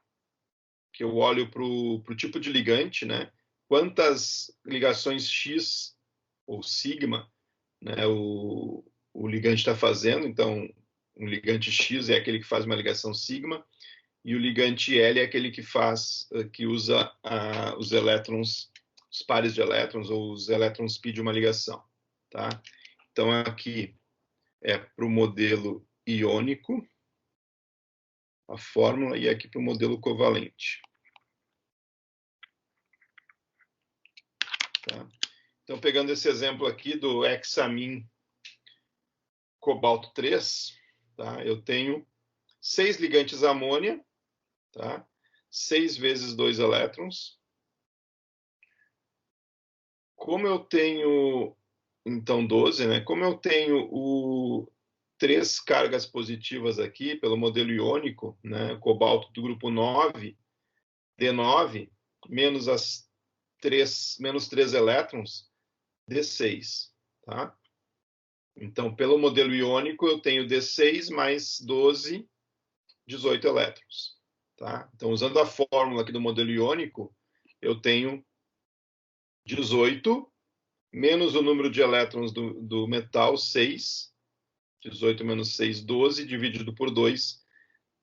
que eu olho para o tipo de ligante, né? Quantas ligações X ou sigma, né, o ligante está fazendo. Então, um ligante X é aquele que faz uma ligação sigma, e o ligante L é aquele que usa os elétrons, os pares de elétrons, ou os elétrons speed de uma ligação. Tá? Então, aqui é para o modelo iônico, a fórmula, e aqui para o modelo covalente. Tá? Então, pegando esse exemplo aqui do hexamin cobalto 3, tá? Eu tenho 6 ligantes amônia, tá? 6 vezes 2 elétrons. Como eu tenho, então, 12, né? Como eu tenho 3 cargas positivas aqui, pelo modelo iônico, né? Cobalto do grupo 9, D9, menos menos 3 elétrons, D6, tá? Então, pelo modelo iônico, eu tenho D6 mais 12, 18 elétrons, tá? Então, usando a fórmula aqui do modelo iônico, eu tenho 18 menos o número de elétrons do metal, 6. 18 menos 6, 12, dividido por 2,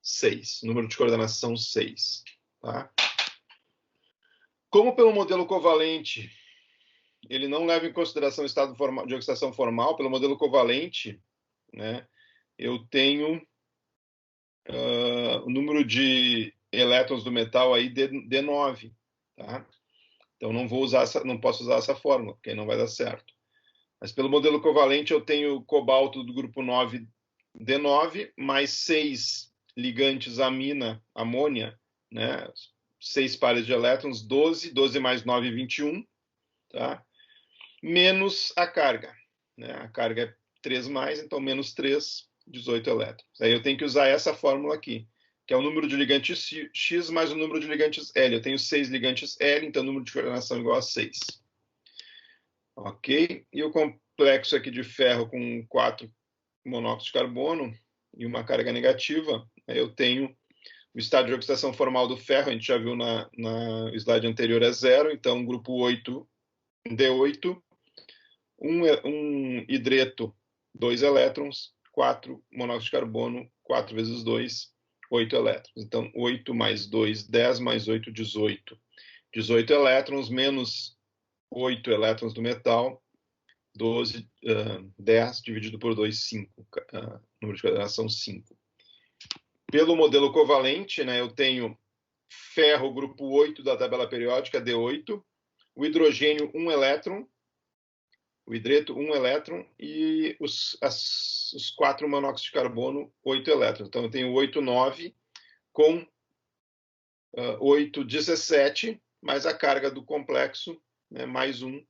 6. Número de coordenação, 6. Tá? Como pelo modelo covalente, ele não leva em consideração o estado de oxidação formal, pelo modelo covalente, né, eu tenho o número de elétrons do metal aí D9. Tá? Então, não posso usar essa fórmula, porque aí não vai dar certo. Mas pelo modelo covalente eu tenho cobalto do grupo 9, D9, mais 6 ligantes amônia, né? 6 pares de elétrons, 12, 12 mais 9, 21, tá? Menos a carga, né? A carga é 3 mais, então menos 3, 18 elétrons. Aí eu tenho que usar essa fórmula aqui, que é o número de ligantes X mais o número de ligantes L. Eu tenho 6 ligantes L, então o número de coordenação é igual a 6. Ok? E o complexo aqui de ferro com 4 monóxido de carbono e uma carga negativa, eu tenho o estado de oxidação formal do ferro, a gente já viu na slide anterior, é 0, então grupo 8, D8, um hidreto, 2 elétrons, 4 monóxido de carbono, 4 vezes 2, 8 elétrons. Então, 8 mais 2, 10 mais 8, 18. 18 elétrons menos 8 elétrons do metal, 12, 10 dividido por 2, 5. Número de coordenação, 5. Pelo modelo covalente, né, eu tenho ferro, grupo 8 da tabela periódica, D8, o hidrogênio, 1 elétron, o hidreto, 1 elétron, e os 4 monóxidos de carbono, 8 elétrons. Então, eu tenho 8, 9, com 8, 17, mais a carga do complexo, né, mais 1,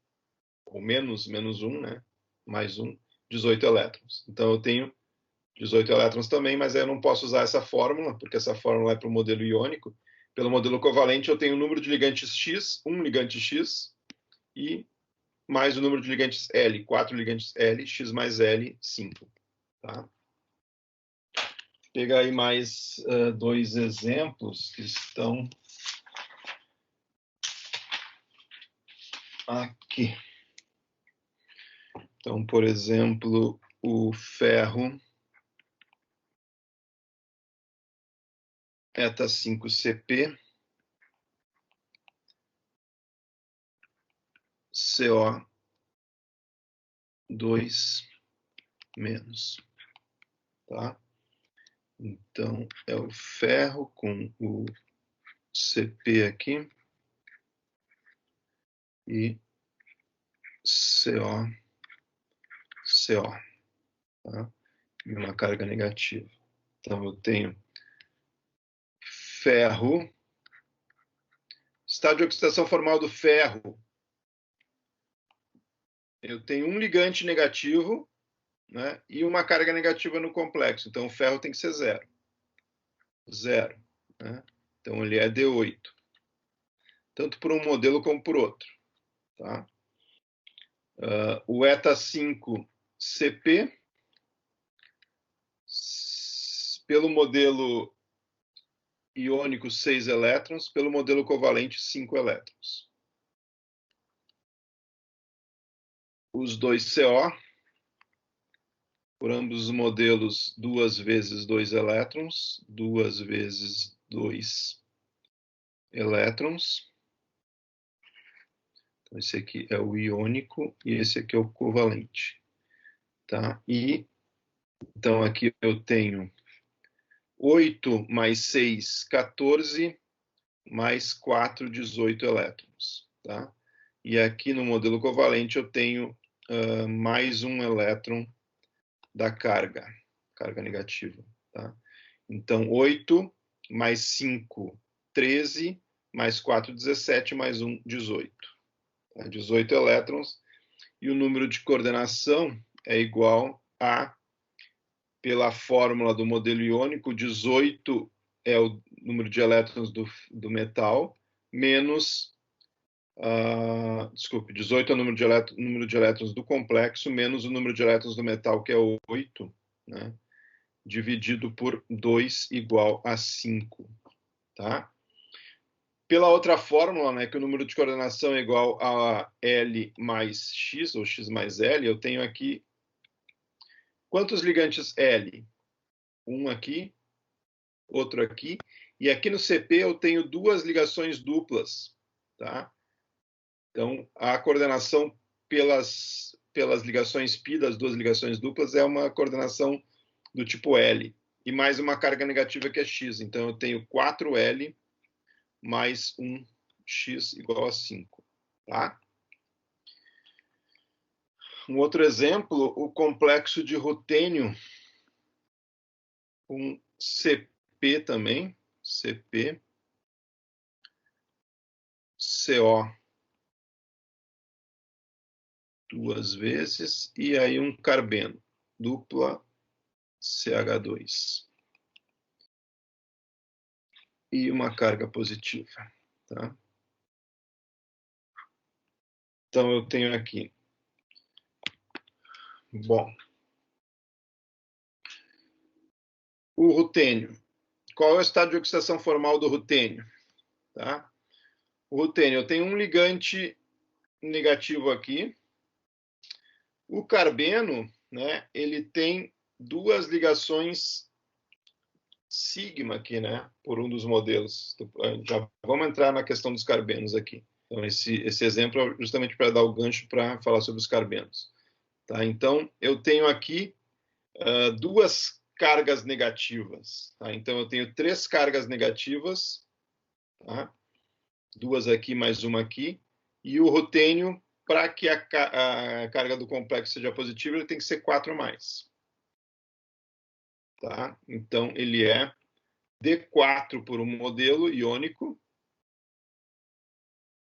ou menos 1, né, mais 1, 18 elétrons. Então, eu tenho 18 elétrons também, mas eu não posso usar essa fórmula, porque essa fórmula é para o modelo iônico. Pelo modelo covalente, eu tenho o número de ligantes X, 1 ligante X, e mais o número de ligantes L, 4 ligantes L, X mais L, 5. Tá? Vou pegar aí mais 2 exemplos que estão aqui. Então, por exemplo, o ferro eta 5Cp, CO2 menos, tá? Então, é o ferro com o Cp aqui e CO, tá? E uma carga negativa. Então, eu tenho ferro, estado de oxidação formal do ferro, eu tenho um ligante negativo, né, e uma carga negativa no complexo. Então, o ferro tem que ser 0. 0. Né? Então, ele é D8. Tanto por um modelo como por outro. Tá? O eta 5Cp, pelo modelo iônico, 6 elétrons, pelo modelo covalente, 5 elétrons. Os dois CO, por ambos os modelos, 2 vezes 2 elétrons, 2 vezes 2 elétrons. Então, esse aqui é o iônico e esse aqui é o covalente. Tá? E, então, aqui eu tenho 8 mais 6, 14, mais 4, 18 elétrons. Tá? E aqui no modelo covalente eu tenho mais um elétron da carga negativa. Tá? Então, 8 mais 5, 13, mais 4, 17, mais 1, 18. Tá? 18 elétrons. E o número de coordenação é igual a, pela fórmula do modelo iônico, 18 é o número de elétrons do metal, menos... desculpe, 18 é o número de elétrons do complexo, menos o número de elétrons do metal, que é 8, né? Dividido por 2 igual a 5. Tá? Pela outra fórmula, né, que o número de coordenação é igual a L mais X, ou X mais L, eu tenho aqui quantos ligantes L? Um aqui, outro aqui, e aqui no CP eu tenho duas ligações duplas. Tá? Então, a coordenação pelas ligações π das duas ligações duplas é uma coordenação do tipo L, e mais uma carga negativa que é X. Então, eu tenho 4L mais 1x igual a 5. Tá? Um outro exemplo, o complexo de rutênio com CP também, CP, CO duas vezes, e aí um carbeno, dupla CH2. E uma carga positiva. Tá? Então, eu tenho aqui. Bom. O rutênio. Qual é o estado de oxidação formal do rutênio? Tá? O rutênio, eu tenho um ligante negativo aqui. O carbeno, né, ele tem duas ligações sigma aqui, né, por um dos modelos. Já vamos entrar na questão dos carbenos aqui. Então, esse exemplo é justamente para dar o gancho para falar sobre os carbenos. Tá? Então, eu tenho aqui duas cargas negativas. Tá? Então, eu tenho 3 cargas negativas, tá? 2 aqui mais uma aqui, e o rutênio, para que a carga do complexo seja positiva, ele tem que ser 4 mais. Tá? Então, ele é D4 por um modelo iônico,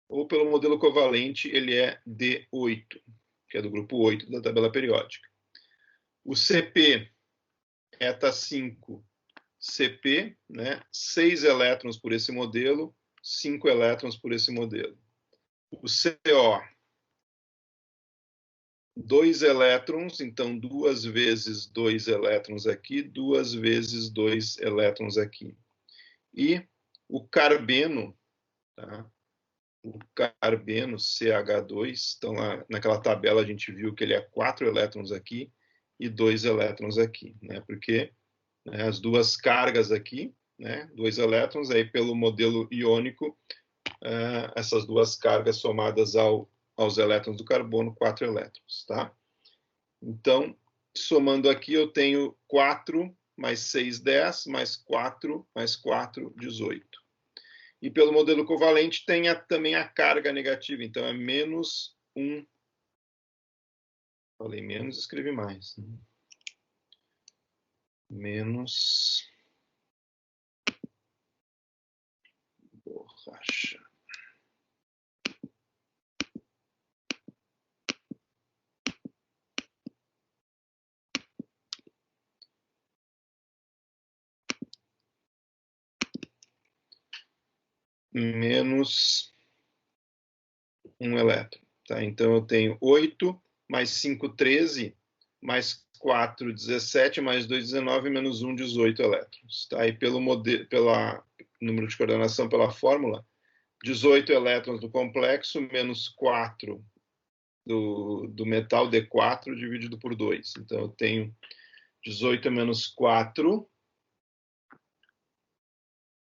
ou pelo modelo covalente, ele é D8, que é do grupo 8 da tabela periódica. O CP, eta 5, CP, né? 6 elétrons por esse modelo, 5 elétrons por esse modelo. O CO, 2 elétrons, então 2 vezes 2 elétrons aqui, 2 vezes 2 elétrons aqui. E o carbeno, tá? O carbeno CH2, então lá naquela tabela a gente viu que ele é 4 elétrons aqui e 2 elétrons aqui, né? Porque, né, as duas cargas aqui, né, 2 elétrons, aí pelo modelo iônico, essas duas cargas somadas aos elétrons do carbono, 4 elétrons, tá? Então, somando aqui, eu tenho 4 mais 6, 10, mais 4, mais 4, 18. E pelo modelo covalente tem também a carga negativa, então é menos 1. Falei menos, escrevi mais. Né? Menos borracha. Menos 1 elétron. Tá? Então, eu tenho 8 mais 5, 13, mais 4, 17, mais 2, 19, menos 1, 18 elétrons. Tá? E pelo número de coordenação, pela fórmula, 18 elétrons do complexo, menos 4 do metal, D4, dividido por 2. Então, eu tenho 18 menos 4,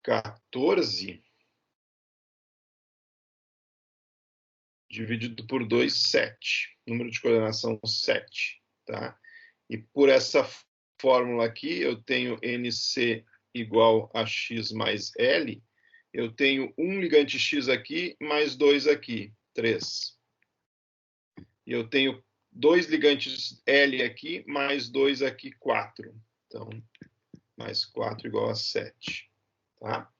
14, dividido por 2, 7. Número de coordenação 7. Tá? E por essa fórmula aqui, eu tenho NC igual a X mais L. Eu tenho um ligante X aqui, mais 2 aqui. 3. E eu tenho 2 ligantes L aqui, mais 2 aqui, 4. Então, mais 4 igual a 7. Tá?